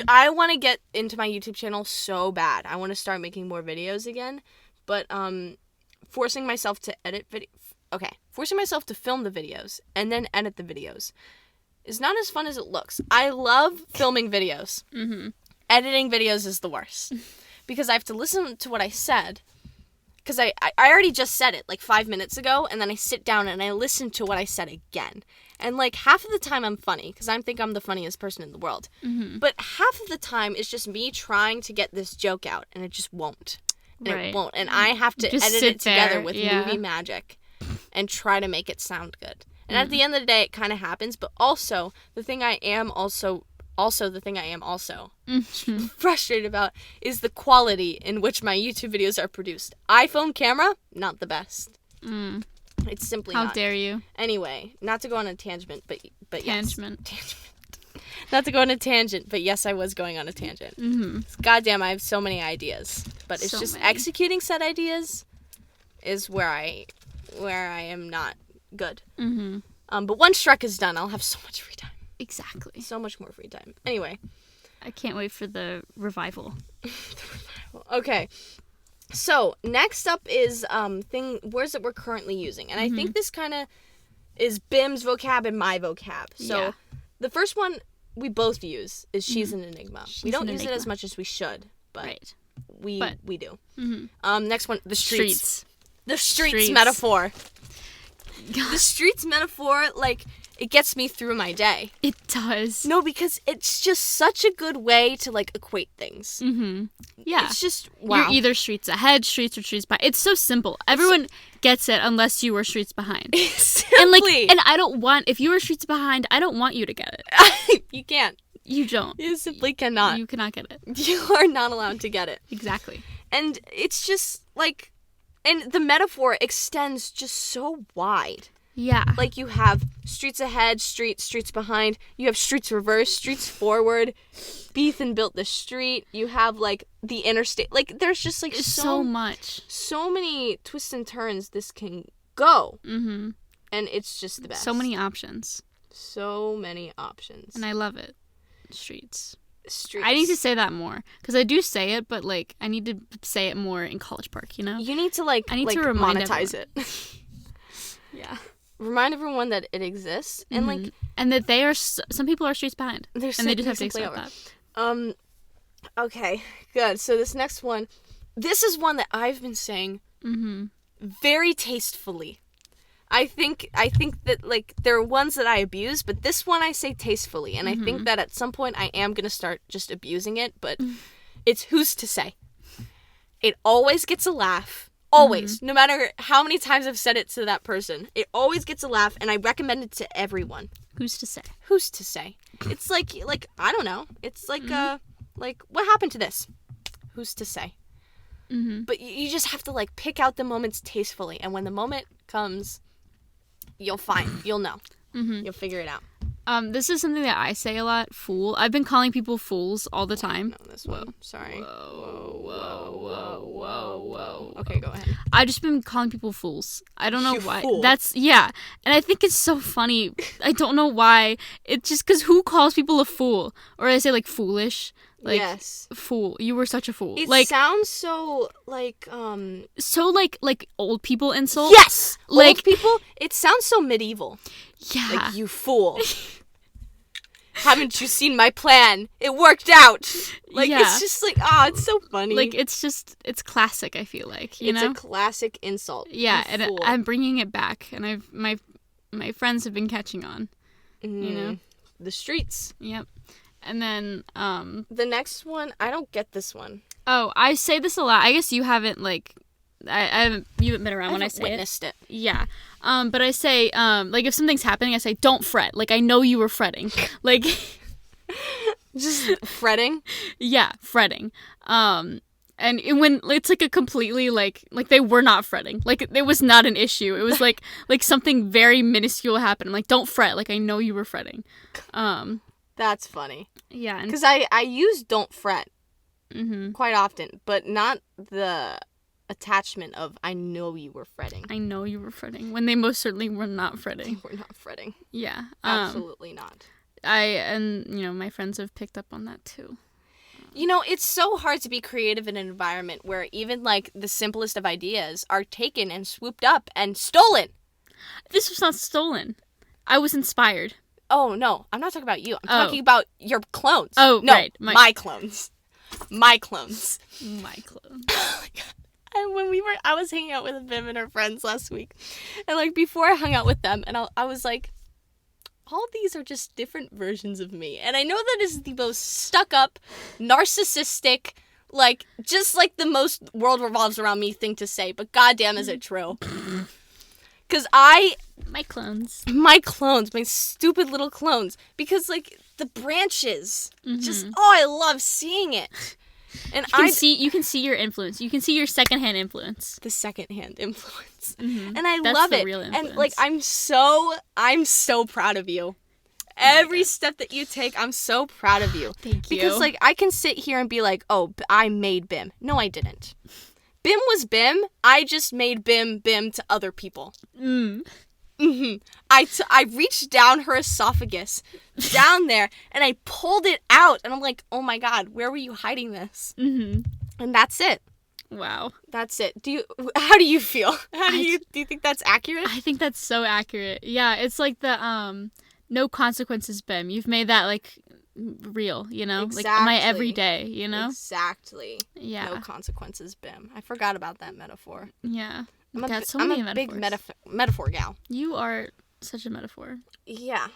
I want to get into my YouTube channel so bad. I want to start making more videos again, but forcing myself to forcing myself to film the videos and then edit the videos is not as fun as it looks. I love filming videos. Editing videos is the worst because I have to listen to what I said. Because I already just said it like 5 minutes ago, and then I sit down and I listen to what I said again. And like half of the time I'm funny because I think I'm the funniest person in the world. But half of the time it's just me trying to get this joke out, and it just won't. And it won't. And I have to just edit it together with yeah. movie magic and try to make it sound good. And at the end of the day, it kind of happens. But also, the thing I am also frustrated about is the quality in which my YouTube videos are produced. iPhone camera, not the best. It's simply not. How dare you? Anyway, not to go on a tangent, but yes. Tangent. Not to go on a tangent, but yes, I was going on a tangent. Goddamn, I have so many ideas. But it's just executing said ideas is where I am not good. But once Shrek is done, I'll have so much free time. Exactly. So much more free time. Anyway. I can't wait for the revival. Okay. So, next up is words that we're currently using. And I think this kind of is Bim's vocab and my vocab. So, the first one we both use is she's an enigma. We don't use it as much as we should, but we do. Next one, the streets. The streets metaphor. The streets metaphor, like, it gets me through my day. It does. No, because it's just such a good way to, like, equate things. Yeah. It's just, wow. You're either streets ahead, streets, or streets behind. It's so simple. Everyone gets it unless you were streets behind. Simply. And I don't want, if you were streets behind, I don't want you to get it. You can't. You don't. You simply cannot. You cannot get it. You are not allowed to get it. Exactly. And it's just, like, and the metaphor extends just so wide. Yeah. Like, you have streets ahead, streets behind. You have streets reverse, streets forward. Beethan built the street. You have, like, the interstate. Like, there's just, like, so much. So many twists and turns this can go. And it's just the best. So many options. So many options. And I love it. Streets. I need to say that more. Because I do say it, but, like, I need to say it more in College Park, you know? You need to, like, I need to remind monetize everyone. it. Yeah. Remind everyone that it exists, and like, and that they are some people are streets behind, and they just have to accept that. Okay, good. So this next one, this is one that I've been saying very tastefully. I think that, like, there are ones that I abuse, but this one I say tastefully, and I think that at some point I am gonna start just abusing it. But it's who's to say. It always gets a laugh. Always. No matter how many times I've said it to that person. It always gets a laugh, and I recommend it to everyone. Who's to say? Who's to say? It's like I don't know. It's like, like, what happened to this? Who's to say? Mm-hmm. But you just have to, like, pick out the moments tastefully. And when the moment comes, you'll know. Mm-hmm. You'll figure it out. This is something that I say a lot, fool. I've been calling people fools all the time. No, this one. Sorry. Whoa. Okay, go ahead. I've just been calling people fools. I don't know You why. fool. Yeah. And I think it's so funny. I don't know why. It's just because who calls people a fool? Or I say, like, foolish. Like, yes. Fool. You were such a fool. It like, sounds so, like, so, like old people insult. Yes! Like, old people, it sounds so medieval. Yeah. Like, you fool. Haven't you seen my plan? It worked out. Like, Yeah. it's just like, it's so funny. Like, it's classic, I feel like, you it's know? a classic insult. Yeah, You and fool. I'm bringing it back, and my friends have been catching on, you know? The streets. Yep. And then, The next one, I don't get this one. oh, I say this a lot. I guess you haven't, like, you haven't been around when I say witnessed it. Yeah. But I say, like, if something's happening, I say, don't fret. Like, I know you were fretting. Like, Just fretting. yeah, fretting. And when it's, like, a completely, like they were not fretting. Like, it was not an issue. It was, like something very minuscule happened. I'm like, don't fret. Like, I know you were fretting. That's funny. Yeah. Because I use don't fret Mm-hmm. quite often, but not the attachment of I know you were fretting. I know you were fretting when they most certainly were not fretting. We're not fretting. Yeah. Absolutely not. My friends have picked up on that too. You know, it's so hard to be creative in an environment where even, like, the simplest of ideas are taken and swooped up and stolen. This was not stolen. I was inspired. Oh, no. I'm not talking about you. I'm Oh. talking about your clones. Oh, no, right. My clones. My clones. My clothes. Oh my God. And when I was hanging out with Bim and her friends last week. And, like, before I hung out with them, and I was like, all of these are just different versions of me. And I know that is the most stuck up, narcissistic, like, just like the most world revolves around me thing to say. But goddamn, is it true. Because My clones. my clones, my stupid little clones, because, like, the branches, just, I love seeing it. And You can see your influence. You can see your secondhand influence. the secondhand influence. Mm-hmm. And I That's love the it. real And, like, influence. I'm so proud of you. Every step that you take, I'm so proud of you. Thank you. Because, like, I can sit here and be like, oh, I made Bim. No, I didn't. Bim was Bim. I just made Bim to other people. I reached down her esophagus, down there, and I pulled it out. And I'm like, oh my God, where were you hiding this? Mm-hmm. And that's it. Wow. That's it. How do you feel? Do you think that's accurate? I think that's so accurate. Yeah, it's like the no consequences, Bim. You've made that, like, real, you know? Exactly. Like, my everyday, you know? Exactly. Yeah. No consequences, Bim. I forgot about that metaphor. Yeah. Got I'm so many a big metaphors. metaphor gal. You are such a metaphor. Yeah.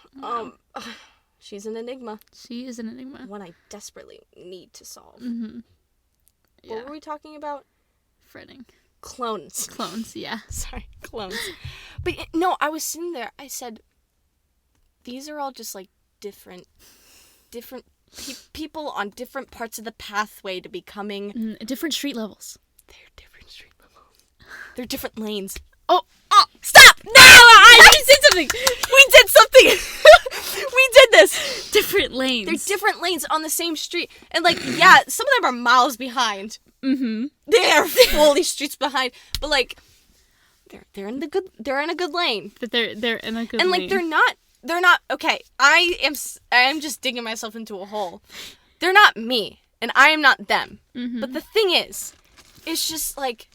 She's an enigma. She is an enigma. One I desperately need to solve. Mm-hmm. Yeah. What were we talking about? Fretting. Clones. Clones, yeah. Sorry, clones. But no, I was sitting there. I said, these are all just, like, different people on different parts of the pathway to becoming. Different street levels. They're different street levels. They're different lanes. Oh, Stop! No! I just did something! We did something! We did this! different lanes. They're different lanes on the same street. And, like, yeah, some of them are miles behind. Mm-hmm. They're fully streets behind. But, like, they're in a good lane. But they're in a good And, lane. like, they're not, okay, I am just digging myself into a hole. They're not me, and I am not them. Mm-hmm. But the thing is, it's just like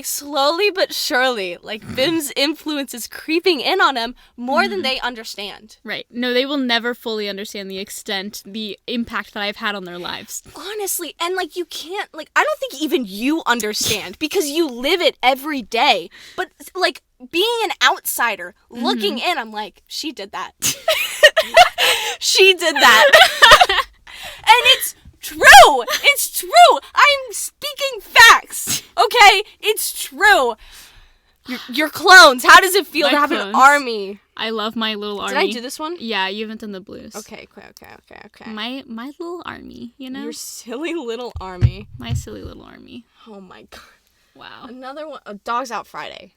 slowly but surely, like, Bim's influence is creeping in on them more than they understand. Right. No, they will never fully understand the extent, the impact that I've had on their lives. Honestly, and, like, you can't, like, I don't think even you understand because you live it every day. But, like, being an outsider, looking in, I'm like, she did that. She did that. And it's true. It's true. I'm speaking facts. Okay? It's true. Your clones. How does it feel My to have clones. an army? I love my little army. Did I do this one? Yeah, you haven't done the blues. Okay. My little army, you know? Your silly little army. My silly little army. Oh my god. Wow. Another one. Dogs Out Friday.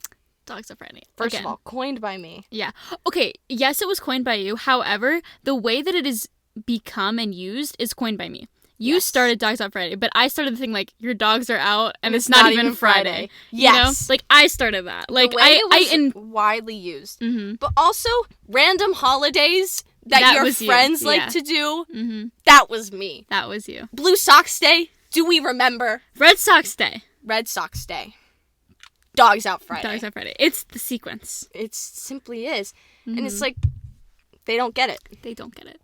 Dogs Are Friday. First of all, coined by me. Yeah. Okay, yes, it was coined by you. However, the way that it is become and used is coined by me. You started Dogs Out Friday, but I started the thing like, your dogs are out, and it's not even Friday. Yes. You know? Like, I started that. Like, the way it was widely used. Mm-hmm. But also, random holidays that your friends like to do, that was me. That was you. Blue Sox Day, do we remember? Red Sox Day. Red Sox Day. Dogs Out Friday. Dogs Out Friday. It's the sequence. It simply is. And it's like, they don't get it. They don't get it.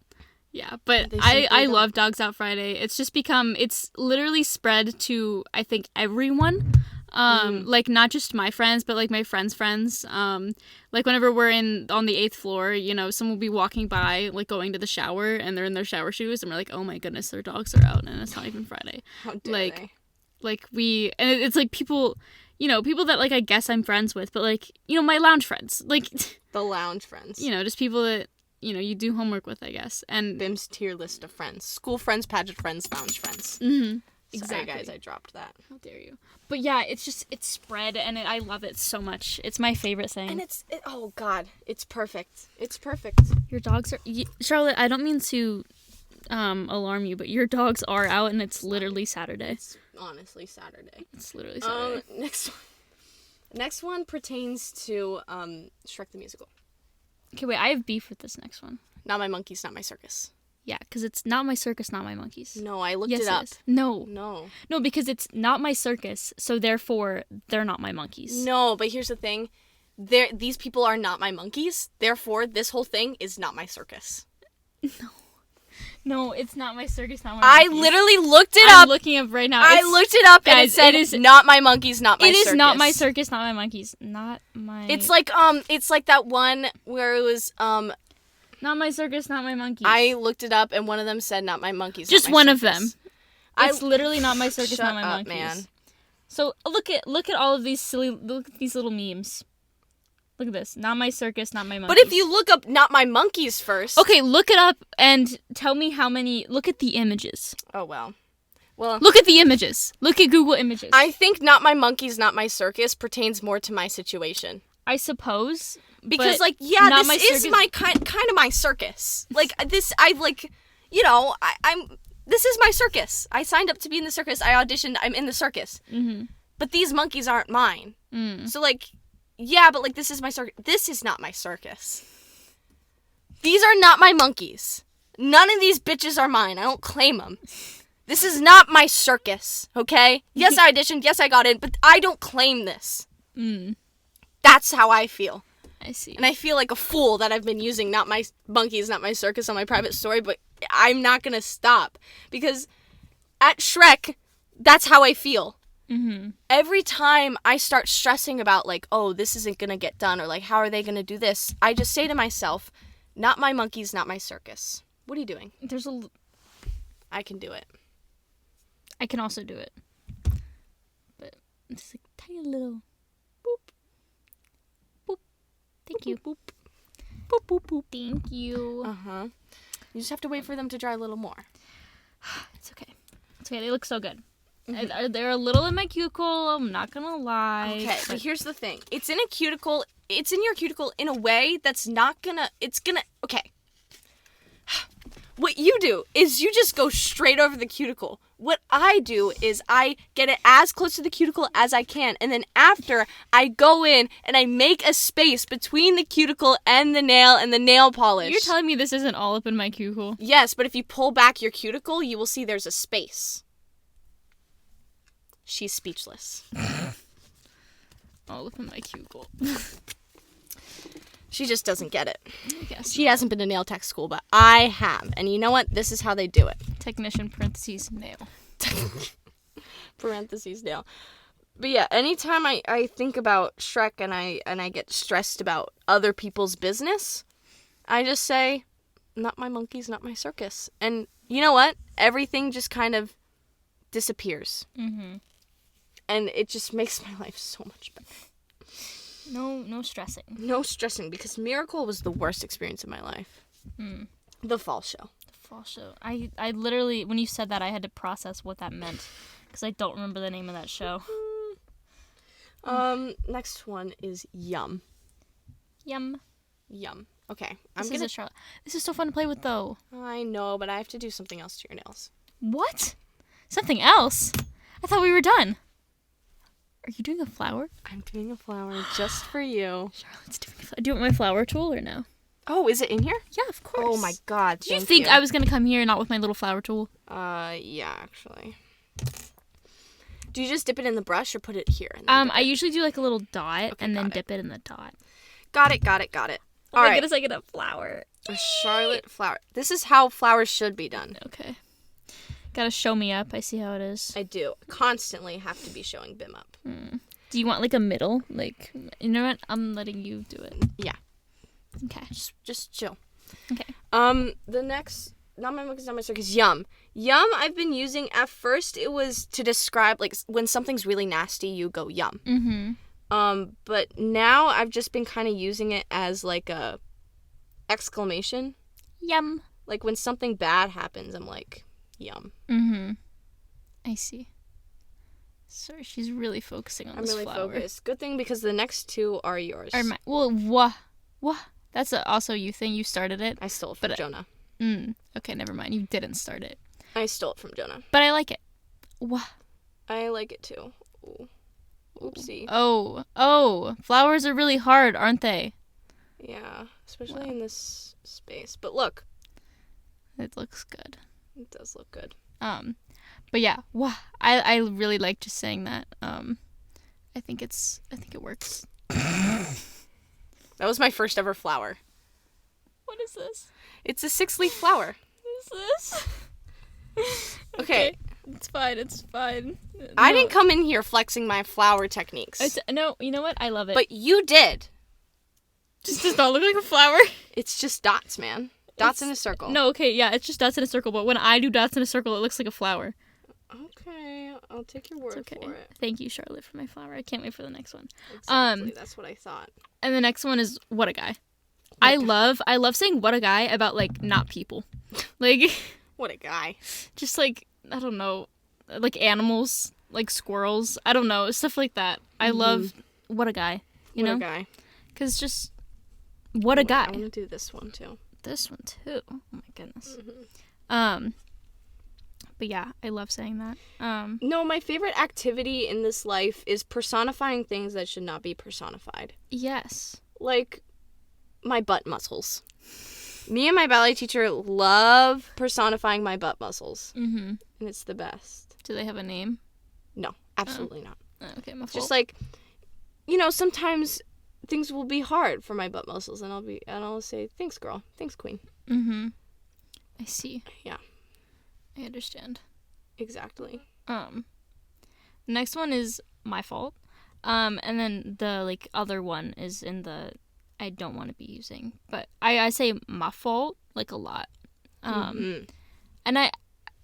Yeah, but I love Dogs Out Friday. It's just become, it's literally spread to, I think, everyone. Like, not just my friends, but, like, my friends' friends. Like, whenever we're on the 8th floor, you know, someone will be walking by, like, going to the shower, and they're in their shower shoes, and we're like, oh my goodness, their dogs are out, and it's not even Friday. How dare they? Like, and it's, like, people, you know, people that, like, I guess I'm friends with, but, like, you know, my lounge friends. Like, the lounge friends. You know, just people that, you know, you do homework with, I guess. And BIM's tier list of friends. School friends, pageant friends, lounge friends. Mm-hmm. Exactly. Sorry, guys, I dropped that. How dare you? But yeah, it's spread, and I love it so much. It's my favorite thing. And oh god, it's perfect. It's perfect. Your dogs are... Charlotte, I don't mean to alarm you, but your dogs are out, and it's literally Saturday. It's honestly Saturday. It's literally Saturday. Next one pertains to Shrek the Musical. Okay, wait, I have beef with this next one. Not My Monkeys, Not My Circus. Yeah, because it's Not My Circus, Not My Monkeys. No, I looked it up. No, because it's Not My Circus, so therefore they're not my monkeys. No, but here's the thing. These people are not my monkeys, therefore this whole thing is not my circus. No, it's Not My Circus, Not My Monkeys. I literally looked it up. I'm looking up right now. I looked it up, and it said, Not My Monkeys, Not My Circus. It is Not My Circus, Not My Monkeys. Not my... It's like that one where it was, Not My Circus, Not My Monkeys. I looked it up, and one of them said Not My Monkeys, Just Not My one Circus. of them. It's literally Not My Circus, Not My Shut up, Monkeys. man. So look at all of these look at these little memes. Look at this. Not My Circus, Not My Monkeys. But if you look up Not My Monkeys first... Okay, look it up and tell me how many... Look at the images. Oh, well. Well... Look at the images. Look at Google Images. I think Not My Monkeys, Not My Circus pertains more to my situation. I suppose. Because, like, yeah, this is my kind of my circus. Like, this, I'm... This is my circus. I signed up to be in the circus. I auditioned. I'm in the circus. Mm-hmm. But these monkeys aren't mine. Mm. So, like... Yeah, but, like, this is my circus. This is not my circus. These are not my monkeys. None of these bitches are mine. I don't claim them. This is not my circus, okay? Yes, I auditioned. Yes, I got in. But I don't claim this. Mm. That's how I feel. I see. And I feel like a fool that I've been using Not My Monkeys, Not My Circus on my private story. But I'm not going to stop. Because at Shrek, that's how I feel. Mm-hmm. Every time I start stressing about, like, oh, this isn't going to get done, or, like, how are they going to do this, I just say to myself, Not My Monkeys, Not My Circus. What are you doing? I can do it. I can also do it. But it's like tiny little boop. Boop. Thank you. Boop. Boop, boop, boop. Thank you. Uh-huh. You just have to wait for them to dry a little more. It's okay. It's okay. They look so good. Mm-hmm. They're a little in my cuticle, I'm not gonna lie. Okay, but here's the thing. It's in your cuticle in a way that's not gonna, okay. What you do is you just go straight over the cuticle. What I do is I get it as close to the cuticle as I can, and then after, I go in and I make a space between the cuticle and the nail polish. You're telling me this isn't all up in my cuticle? Yes, but if you pull back your cuticle, you will see there's a space. She's speechless. All up in my cuticle. She just doesn't get it. I guess she hasn't been to nail tech school, but I have. And you know what? This is how they do it. Technician parentheses nail. Parentheses nail. But yeah, anytime I think about Shrek and I get stressed about other people's business, I just say, Not My Monkeys, Not My Circus. And you know what? Everything just kind of disappears. Mm-hmm. And it just makes my life so much better. No stressing. No stressing, because Miracle was the worst experience of my life. The fall show. Fall show. I literally, when you said that, I had to process what that meant, because I don't remember the name of that show. Next one is Yum. Yum. Okay, This is so fun to play with, though. I know, but I have to do something else to your nails. What? Something else? I thought we were done. Are you doing a flower? I'm doing a flower just for you. Charlotte's doing a flower. Do you want my flower tool or no? Oh, is it in here? Yeah, of course. Oh my god, Did you think I was going to come here not with my little flower tool? Yeah, actually. Do you just dip it in the brush or put it here? I usually do like a little dot and then dip it in the dot. Got it. Oh my goodness, I get a flower. A Charlotte flower. This is how flowers should be done. Okay. Gotta show me up. I see how it is. I do. Constantly have to be showing Bim up. Do you want like a middle? Like, you know what? I'm letting you do it. Yeah. Okay. Just chill. Okay. The next, not my book is not my circus, Yum. Yum I've been using, at first it was to describe, like, when something's really nasty, you go yum. Mm-hmm. But now I've just been kind of using it as, like, a exclamation. Yum. Like, when something bad happens, I'm like, yum. Mm-hmm. I see. Sorry, she's really focusing on this flower. I'm really focused. Good thing, because the next two are yours. Wah. That's also you thing. You started it. I stole it from Jonah. Okay, never mind. You didn't start it. I stole it from Jonah. But I like it. Wah. I like it too. Ooh. Oopsie. Oh. Flowers are really hard, aren't they? Yeah, especially in this space. But look. It looks good. It does look good. But yeah, wah. I really like just saying that. I think it works. That was my first ever flower. What is this? It's a 6-leaf flower. What is this? Okay. It's fine. I didn't come in here flexing my flower techniques. No, you know what? I love it. But you did. Just does not look like a flower. It's just dots, man. Dots in a circle. No, okay, yeah, it's just dots in a circle, but when I do dots in a circle, it looks like a flower. Okay, I'll take your word for it. Thank you, Charlotte, for my flower. I can't wait for the next one. Exactly, that's what I thought. And the next one is what a guy. I love saying what a guy about, like, not people. Like, what a guy. Just, like, I don't know, like animals, like squirrels. I don't know, stuff like that. I love what a guy, you know? What a guy. Because just, what a guy. I want to do this one, too. This one, too. Oh, my goodness. But yeah, I love saying that. No, my favorite activity in this life is personifying things that should not be personified. Yes. Like, my butt muscles. Me and my ballet teacher love personifying my butt muscles. Mm-hmm. And it's the best. Do they have a name? No, absolutely not. Okay, my fault. Just like, you know, sometimes things will be hard for my butt muscles, and I'll say, thanks, girl. Thanks, queen. Mm-hmm. I see. Yeah. I understand. Exactly. Next one is my fault. And then the, like, other one is in the I don't want to be using. But I say my fault, like, a lot. And I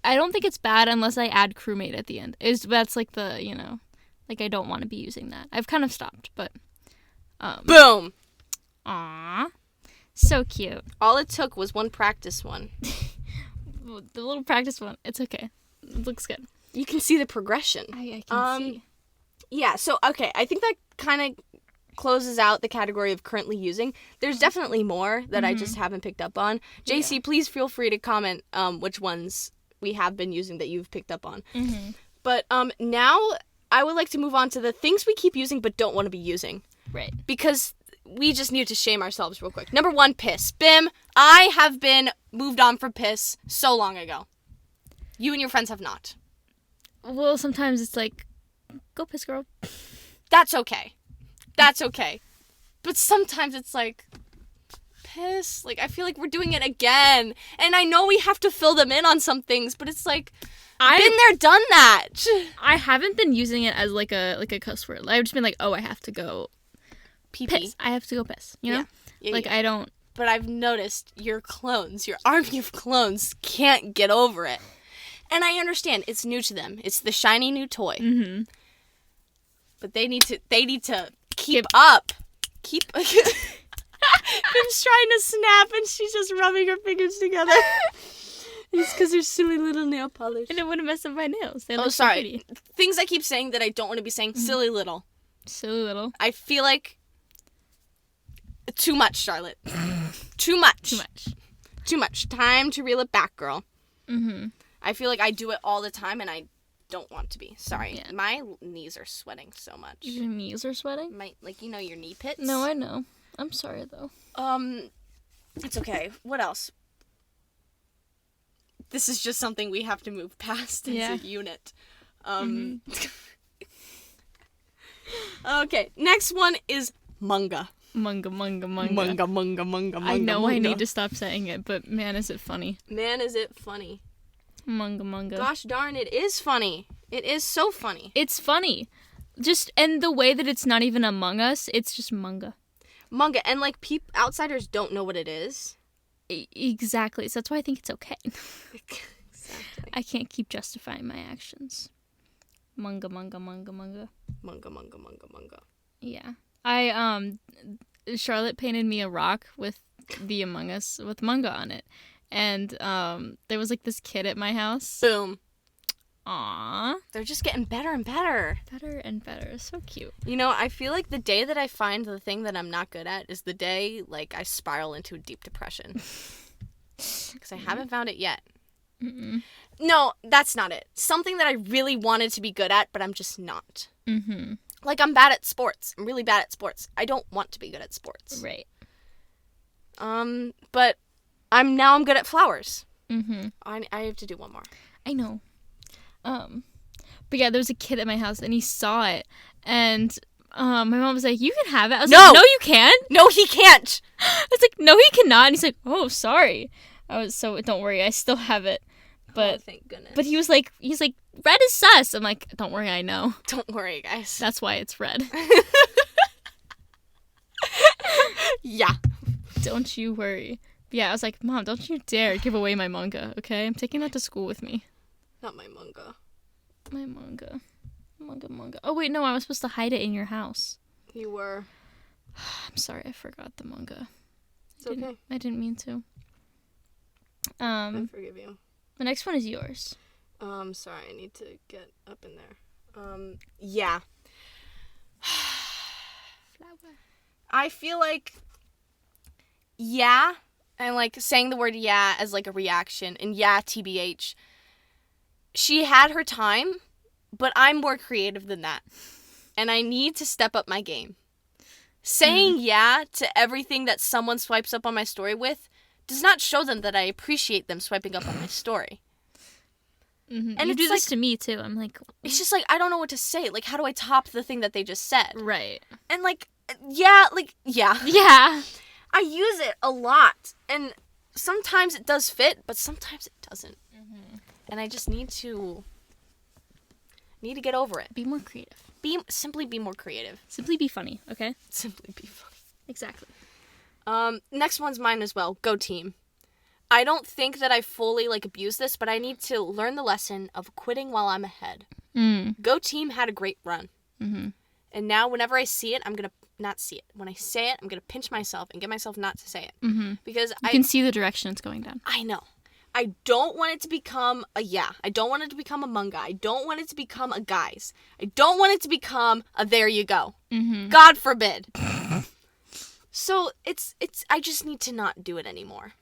don't think it's bad unless I add crewmate at the end. That's, like, the, you know, like, I don't want to be using that. I've kind of stopped, but... Boom! Aww. So cute. All it took was one practice one. The little practice one. It's okay. It looks good. You can see the progression. I can see. Yeah, so, okay. I think that kind of closes out the category of currently using. There's definitely more that I just haven't picked up on. JC, please feel free to comment which ones we have been using that you've picked up on. Mm-hmm. But now I would like to move on to the things we keep using but don't want to be using. Right. Because we just need to shame ourselves real quick. Number 1, piss. Bim, I have been moved on from piss so long ago. You and your friends have not. Well, sometimes it's like, go piss, girl. That's okay. That's okay. But sometimes it's like, piss. Like, I feel like we're doing it again. And I know we have to fill them in on some things, but it's like, I've been there, done that. I haven't been using it as like a cuss word. I've just been like, oh, I have to go piss. I have to go piss, you know? Yeah, like, yeah. I don't... But I've noticed your clones, your army of clones, can't get over it. And I understand, it's new to them. It's the shiny new toy. Mm-hmm. But they need to keep up. keep... Bim's trying to snap and she's just rubbing her fingers together. It's because there's silly little nail polish. And it wouldn't mess up my nails. They look so sorry. pretty. Things I keep saying that I don't want to be saying. Silly little. Silly little. I feel like... Too much, Charlotte. Too much. Too much. Too much. Time to reel it back, girl. Mm-hmm. I feel like I do it all the time and I don't want to be. Sorry. Yeah. My knees are sweating so much. Your knees are sweating? Your knee pits? No, I know. I'm sorry, though. It's okay. What else? This is just something we have to move past as a unit. Okay, next one is Munga. Munga. Munga. I know I need to stop saying it, but man, is it funny. Man, is it funny. Munga. Gosh darn, it is funny. It is so funny. It's funny. And the way that it's not even Among Us, it's just Munga. Munga, and outsiders don't know what it is. Exactly. So that's why I think it's okay. Exactly. I can't keep justifying my actions. Munga. Munga. Yeah. Charlotte painted me a rock with the Among Us with Munga on it. And there was this kid at my house. Boom. Aww. They're just getting better and better. Better and better. So cute. I feel like the day that I find the thing that I'm not good at is the day, I spiral into a deep depression. Because I haven't found it yet. Mm-mm. No, that's not it. Something that I really wanted to be good at, but I'm just not. Mm-hmm. I'm bad at sports. I'm really bad at sports. I don't want to be good at sports. Right. But I'm good at flowers. Mm-hmm. I have to do one more. I know. But yeah, there was a kid at my house and he saw it and my mom was like, "You can have it." I was No! like, "No, you can't." No, he can't. I was like, "No, he cannot." And he's like, "Oh, sorry." Don't worry, I still have it. But thank goodness. But he's like, "Red is sus." I'm like, "Don't worry, I know." Don't worry, guys. That's why it's red. Yeah. Don't you worry. But yeah, I was like, "Mom, don't you dare give away my manga, okay? I'm taking that to school with me." Not my manga. My manga. Manga. Oh, wait, no, I was supposed to hide it in your house. You were. I'm sorry, I forgot the manga. It's okay. I didn't mean to. I forgive you. The next one is yours. Sorry, I need to get up in there. Yeah. Flower. I feel like, yeah, and saying the word yeah as a reaction, and yeah, TBH. She had her time, but I'm more creative than that. And I need to step up my game. Saying yeah to everything that someone swipes up on my story with does not show them that I appreciate them swiping up on my story. Mm-hmm. And you do this to me, too. I'm like... It's just I don't know what to say. How do I top the thing that they just said? Right. And yeah. Yeah. I use it a lot. And sometimes it does fit, but sometimes it doesn't. Mm-hmm. And I just need to get over it. Be more creative. Simply be more creative. Simply be funny, okay? Simply be funny. Exactly. Next one's mine as well. Go team. I don't think that I fully abuse this, but I need to learn the lesson of quitting while I'm ahead. Go team had a great run. Mm-hmm. And now whenever I see it, I'm going to not see it. When I say it, I'm going to pinch myself and get myself not to say it. Mm-hmm. Because I can see the direction it's going down. I know. I don't want it to become a yeah. I don't want it to become a Munga. I don't want it to become a guys. I don't want it to become a there you go. Mm-hmm. God forbid. So I just need to not do it anymore.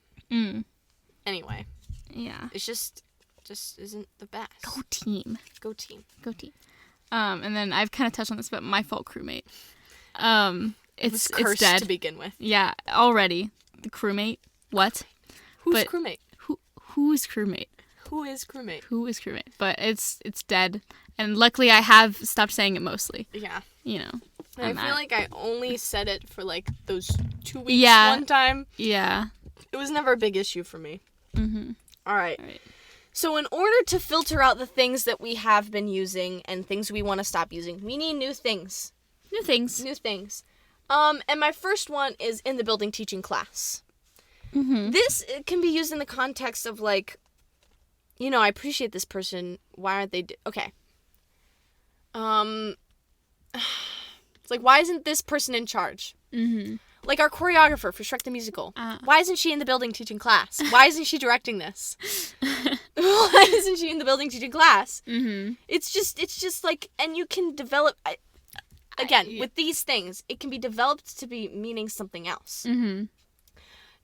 Anyway. Yeah. It's just isn't the best. Go team. And then I've kind of touched on this, but my fault crewmate. It's cursed dead to begin with. Yeah, already. The crewmate. What? Who's crewmate? Who is crewmate? Who is crewmate? Who is crewmate? But it's dead. And luckily I have stopped saying it mostly. Yeah. I feel like I only said it for those 2 weeks one time. Yeah. It was never a big issue for me. Mm-hmm. All right. So in order to filter out the things that we have been using and things we want to stop using, we need new things. New things. And my first one is in the building teaching class. Mm-hmm. This can be used in the context of I appreciate this person. Why aren't they... Okay. It's why isn't this person in charge? Mm-hmm. Like our choreographer for Shrek the Musical. Uh. Why isn't she in the building teaching class? Why isn't she directing this? Why isn't she in the building teaching class? Mm-hmm. It's just like, and you can develop, with these things, it can be developed to be meaning something else. Mm-hmm.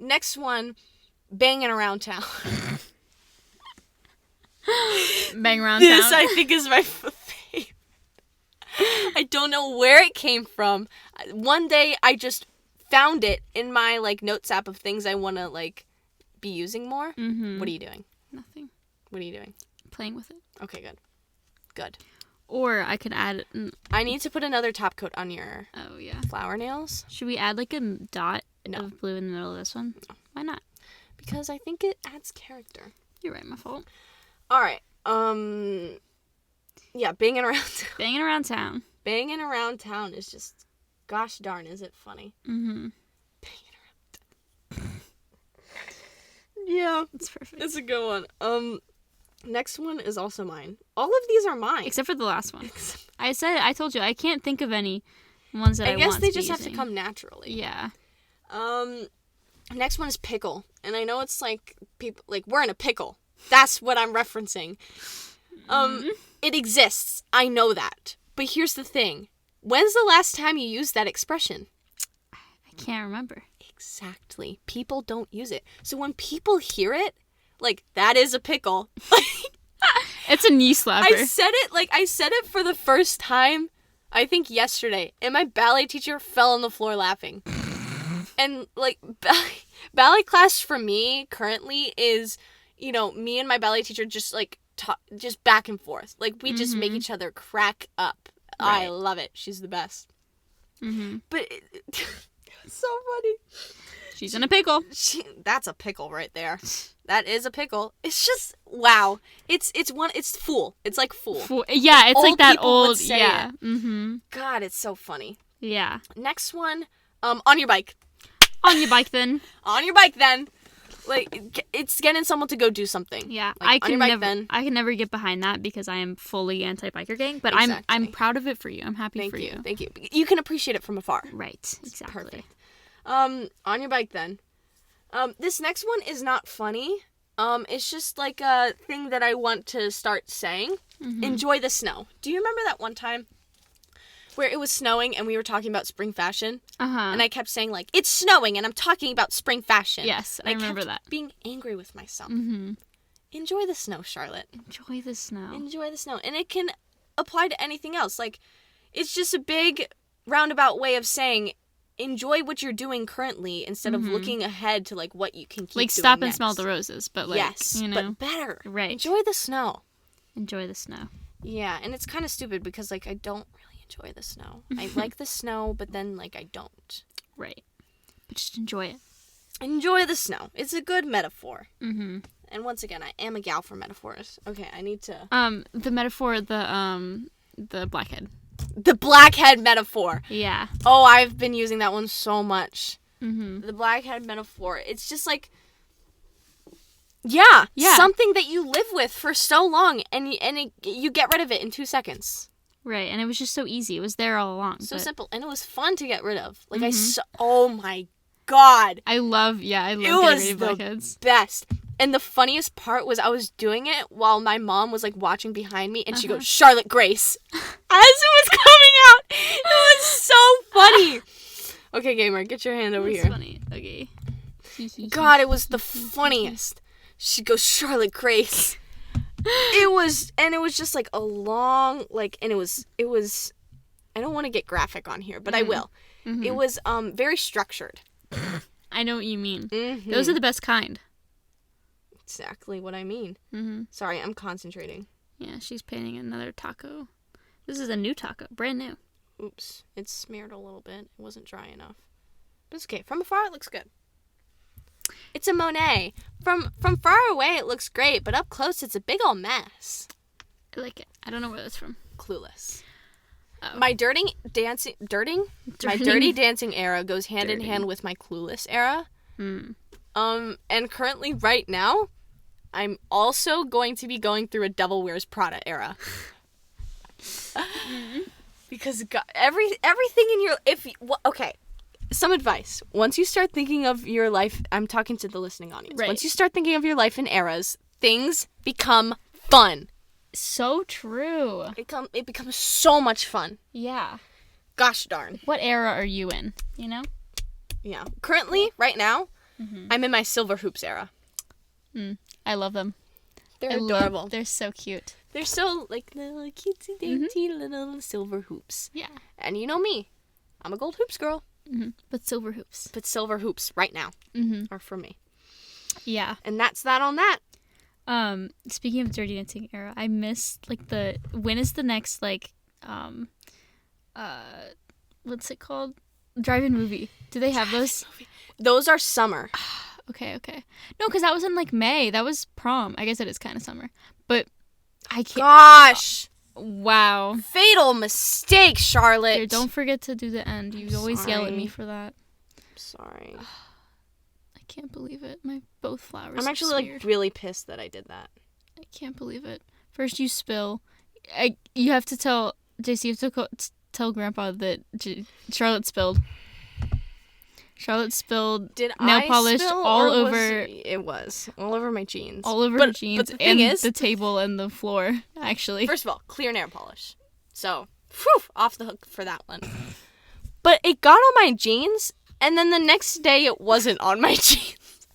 Next one, banging around town. Bang around This, town. I think, is my favorite. I don't know where it came from. One day, I just found it in my, like, notes app of things I want to, like, be using more. Mm-hmm. What are you doing? Nothing. What are you doing? Playing with it. Okay, good. Good. Or I could add... I need to put another top coat on your Oh, yeah. flower nails. Should we add, like, a dot No. of blue in the middle of this one? No. Why not? Because I think it adds character. You're right, my fault. All right. Yeah, banging around town. Banging around town. Banging around town is just, gosh darn, is it funny? Mm-hmm. Banging around town. Yeah, That's perfect. it's a good one. Next one is also mine. All of these are mine. Except for the last one. I told you, I can't think of any ones that I guess want they to be just have to using. come naturally. Yeah. Next one is pickle. And I know it's like, people, like, we're in a pickle. That's what I'm referencing. It exists. I know that. But here's the thing. When's the last time you used that expression? I can't remember. Exactly. People don't use it. So when people hear it, like, that is a pickle. It's a knee slapper. I said it for the first time, I think yesterday, and my ballet teacher fell on the floor laughing. And, like, ballet class for me currently is, you know, me and my ballet teacher just, like, just back and forth. Like, we just make each other crack up. Right. I love it. She's the best. Mm-hmm. But it's so funny. She's in a pickle. That's a pickle right there. That is a pickle. It's just, wow. It's fool. It's like fool. Yeah, it's Old like that people would old. say Yeah. it. Mm-hmm. God, it's so funny. Yeah. Next one, on your bike. On your bike then. On your bike then. Like, it's getting someone to go do something. Yeah, Like, on your bike never. then. I can never get behind that because I am fully anti-biker gang. But Exactly. I'm proud of it for you. I'm happy Thank for you. you. Thank you. You can appreciate it from afar. Right. Exactly. Perfect. On your bike then. This next one is not funny. It's just like a thing that I want to start saying. Mm-hmm. Enjoy the snow. Do you remember that one time where it was snowing and we were talking about spring fashion? Uh-huh. And I kept saying, like, it's snowing and I'm talking about spring fashion. Yes, And I remember kept that. being angry with myself. Mm-hmm. Enjoy the snow, Charlotte. Enjoy the snow. Enjoy the snow. And it can apply to anything else. Like, it's just a big roundabout way of saying enjoy what you're doing currently instead of looking ahead to, like, what you can keep Like doing stop and next. smell the roses, but like, yes, you know, but better. Right. Enjoy the snow. Enjoy the snow. Yeah, and it's kind of stupid because, like, I don't really enjoy the snow. I like the snow, but then, like, I don't. Right. But just enjoy it. Enjoy the snow. It's a good metaphor. Mm-hmm. And once again, I am a gal for metaphors. Okay, I need to... The metaphor, the blackhead. The blackhead metaphor. Yeah. Oh, I've been using that one so much. Mm-hmm. The blackhead metaphor. It's just like... Yeah, something that you live with for so long, and you get rid of it in 2 seconds. Right, and it was just so easy. It was there all along. So but simple, and it was fun to get rid of. Like, oh my god. I love getting was rid of the blackheads. Best. And the funniest part was I was doing it while my mom was, like, watching behind me, and she Uh-huh. goes, Charlotte Grace, as it was coming out. It was so funny. Okay, gamer, get your hand over That's here. funny. Okay. God, it was the funniest. She goes, Charlotte Grace. It was just, like, a long, like, and it was, I don't want to get graphic on here, but I will. Mm-hmm. It was, very structured. I know what you mean. Mm-hmm. Those are the best kind. Exactly what I mean. Mm-hmm. Sorry, I'm concentrating. Yeah, she's painting another taco. This is a new taco, brand new. Oops, it's smeared a little bit. It wasn't dry enough. But it's okay. From afar, it looks good. It's a Monet. From far away, it looks great, but up close, it's a big ol' mess. I like it. I don't know where that's from. Clueless. Oh. My dirty dancing era goes hand in hand with my Clueless era. Hmm. And currently, right now, I'm also going to be going through a Devil Wears Prada era. Because God, everything in your okay, some advice. Once you start thinking of your life, I'm talking to the listening audience. Right. Once you start thinking of your life in eras, things become fun. So true. It becomes so much fun. Yeah. Gosh darn. What era are you in? You know? Yeah. Currently, right now, I'm in my silver hoops era. I love them. They're adorable. They're so cute. They're so, like, little cutesy dainty little silver hoops. Yeah. And you know me. I'm a gold hoops girl. But silver hoops. But silver hoops right now are for me. Yeah. And that's that on that. Speaking of Dirty Dancing era, I miss like when is the next like what's it called? Drive-in movie. Do they have those? Those are summer. Okay. No, because that was in like May. That was prom. I guess it is kind of summer. But I can't. Gosh. Wow. Fatal mistake, Charlotte. Here, don't forget to do the end. You always yell at me sorry. for that. Sorry. I can't believe it. Both flowers. I'm actually like really pissed that I did that. I can't believe it. First you spill. You have to tell JC. You have to tell Grandpa that Charlotte spilled. Charlotte spilled Did nail I polish spill, all or over. It was all over my jeans. All over her jeans but the thing and is, the table and the floor. Actually, first of all, clear nail polish. So, whew, off the hook for that one. But it got on my jeans, and then the next day it wasn't on my jeans.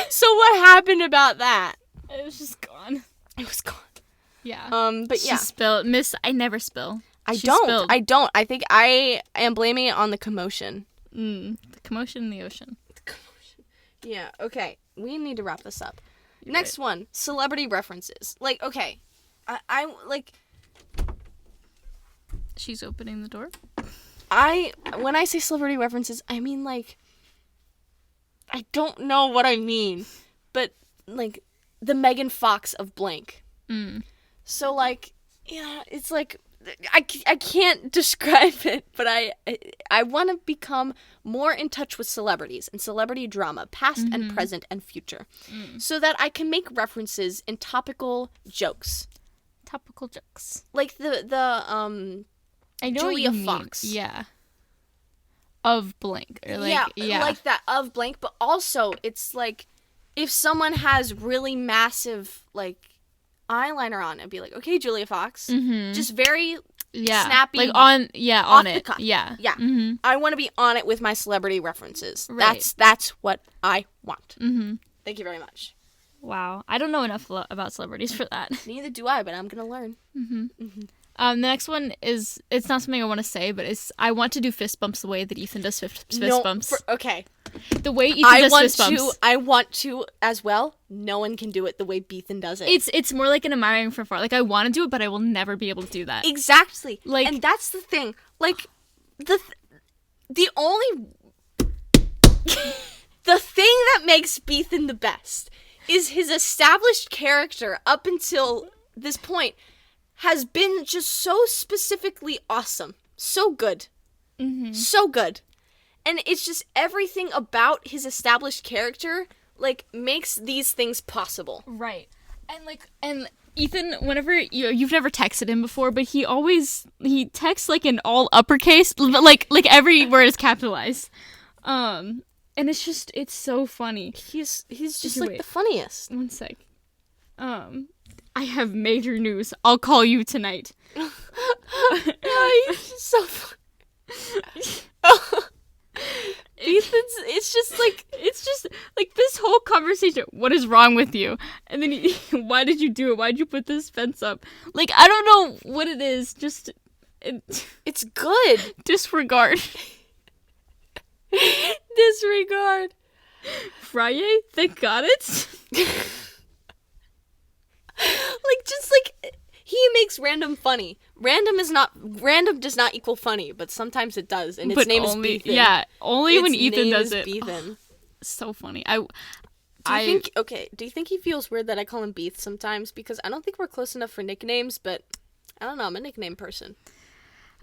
So what happened about that? it was just gone. It was gone. Yeah. But She yeah. spilled. Miss, I never spill. She don't. spilled. I don't. I think I am blaming it on the commotion. The commotion in the ocean. Yeah, okay. We need to wrap this up. You're Next one, celebrity references. Like, okay. I like She's opening the door. when I say celebrity references, I mean like I don't know what I mean, but like the Megan Fox of blank. So like, yeah, it's like I can't describe it, but I want to become more in touch with celebrities and celebrity drama, past and present and future, so that I can make references in topical jokes. Topical jokes. Like the I know Julia what you Fox. mean. Yeah. Of blank. Or like, yeah. like that of blank, but also it's like if someone has really massive like eyeliner on, I'd be like, okay, Julia Fox, just very snappy, like on off it. the cuff. Yeah. Yeah. I want to be on it with my celebrity references. Right. That's what I want. Thank you very much. Wow. I don't know enough about celebrities for that. Neither do I, but I'm gonna learn. The next one is, it's not something I want to say, but I want to do fist bumps the way that Ethan does fist bumps. Okay. The way Ethan does fist bumps. I want to as well. No one can do it the way Ethan does it. It's more like an admiring from afar. Like, I want to do it, but I will never be able to do that. Exactly. Like, and that's the thing. Like, the only the thing that makes Ethan the best is his established character up until this point has been just so specifically awesome. So good. So good. And it's just everything about his established character, like, makes these things possible. Right. And Ethan, whenever you've never texted him before, but he texts like in all uppercase, like every word is capitalized. And it's so funny. He's just Here, like wait. the funniest. One sec. I have major news. I'll call you tonight. He's just so funny. It's just like this whole conversation. What is wrong with you? And then why did you do it? Why'd you put this fence up? Like, I don't know what it is. Just it's good. disregard. Disregard. Friday, thank God it's. Like, just like he makes random funny. Random does not equal funny, but sometimes it does, and its name is Beethan. Yeah, only when Its Ethan name does is it. Beethan. So funny. Do you think he feels weird that I call him Beeth sometimes? Because I don't think we're close enough for nicknames, but I don't know, I'm a nickname person.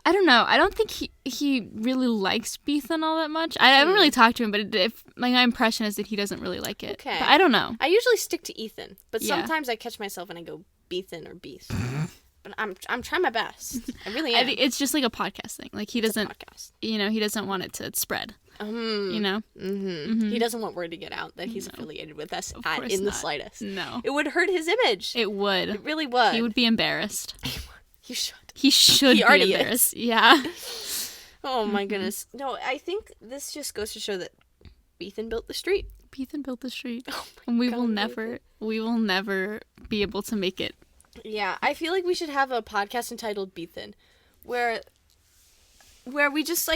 I don't know. I don't think he really likes Beethan all that much. I haven't really talked to him, but my impression is that he doesn't really like it. Okay. But I don't know. I usually stick to Ethan, but Yeah. sometimes I catch myself and I go Beethan or Beeth. but I'm trying my best. I really am. I think it's just like a podcast thing. Like he doesn't, Podcast. he doesn't want it to spread. He doesn't want word to get out that he's affiliated with us course in the not. slightest. No. It would hurt his image. It would. It really would. He would be embarrassed. You should. He should He be already embarrassed. Yeah. Oh my goodness. No, I think this just goes to show that Ethan built the street. Ethan built the street. Oh my And we God, will never be able to make it. Yeah, I feel like we should have a podcast entitled Beathan, where we just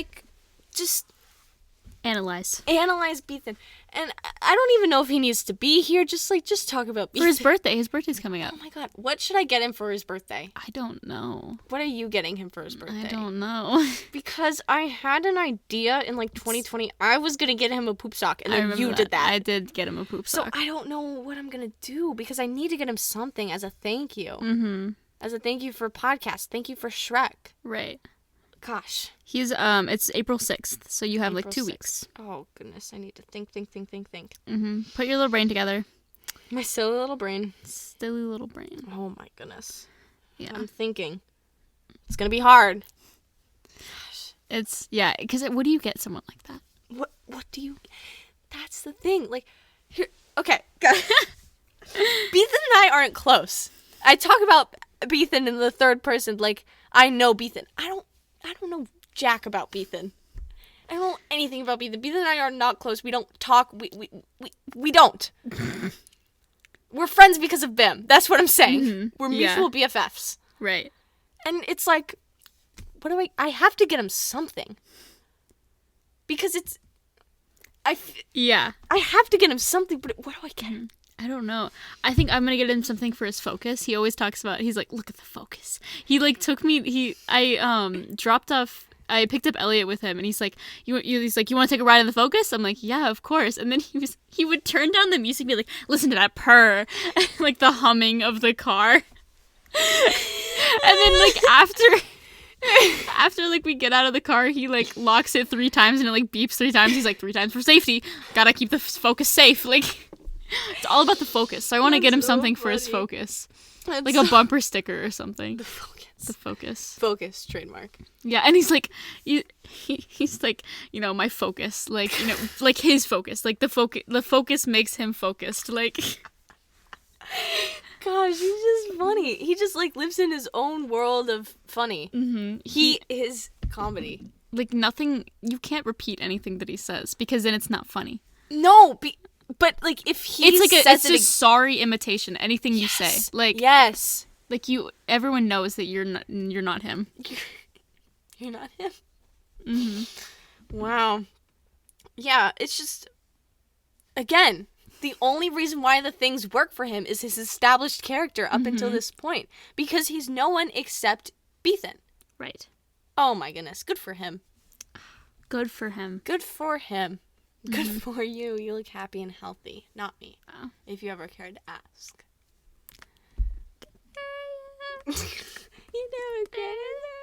Analyze. analyze Beathan. And I don't even know if he needs to be here. Just talk about Beathan. For his birthday. His birthday's coming up. Oh my God, what should I get him for his birthday? I don't know. What are you getting him for his birthday? I don't know. Because I had an idea in like 2020. I was gonna get him a poop sock, and I then remember you did that. I did get him a poop So sock. I don't know what I'm gonna do because I need to get him something as a thank you. Mm-hmm. As a thank you for podcast. Thank you for Shrek. Right. Gosh. He's it's April 6th, so you have like 2 April weeks. 6th. Oh goodness, I need to think. Mm-hmm. Put your little brain together. My silly little brain. Silly little brain. Oh my goodness. Yeah. I'm thinking. It's gonna be hard. It's because what do you get someone like that? What do you? That's the thing. Like, here. Okay. Beathan and I aren't close. I talk about Beathan in the third person. Like, I know Beathan. I don't know jack about Beathan. I don't know anything about Beathan. Beathan and I are not close. We don't talk. We don't. We're friends because of BIM. That's what I'm saying. Mm-hmm. We're mutual BFFs. Right. And it's like, what do I have to get him something. Because it's, Yeah. I have to get him something, but what do I get him? I don't know. I think I'm gonna get him something for his focus. He always talks about. He's like, look at the focus. He like took me. I dropped off. I picked up Elliot with him, and he's like, he's like, you want to take a ride on the Focus? I'm like, yeah, of course. And then he would turn down the music, and be like, listen to that purr, like the humming of the car. And then like after like we get out of the car, he like locks it 3 times, and it like beeps 3 times. He's like, 3 times for safety. Gotta keep the Focus safe. Like. It's all about the Focus. So I want to get him something for his Focus. Like a bumper sticker or something. The Focus. The Focus. Focus, trademark. Yeah, and he's like, he's like, my Focus. Like, like his Focus. Like the Focus makes him focused. Like. Gosh, he's just funny. He just like lives in his own world of funny. Mm-hmm. He is comedy. Like nothing, you can't repeat anything that he says because then it's not funny. No, but like if he it's like says it's a sorry imitation. Anything you say, like yes, like everyone knows that you're not him. You're not him. Mm-hmm. Wow. Yeah, it's just again the only reason why the things work for him is his established character up until this point because he's no one except Beathan. Right. Oh my goodness, good for him. Good for him. Good for him. Good for you. You look happy and healthy. Not me. Wow. If you ever cared to ask. You never cared to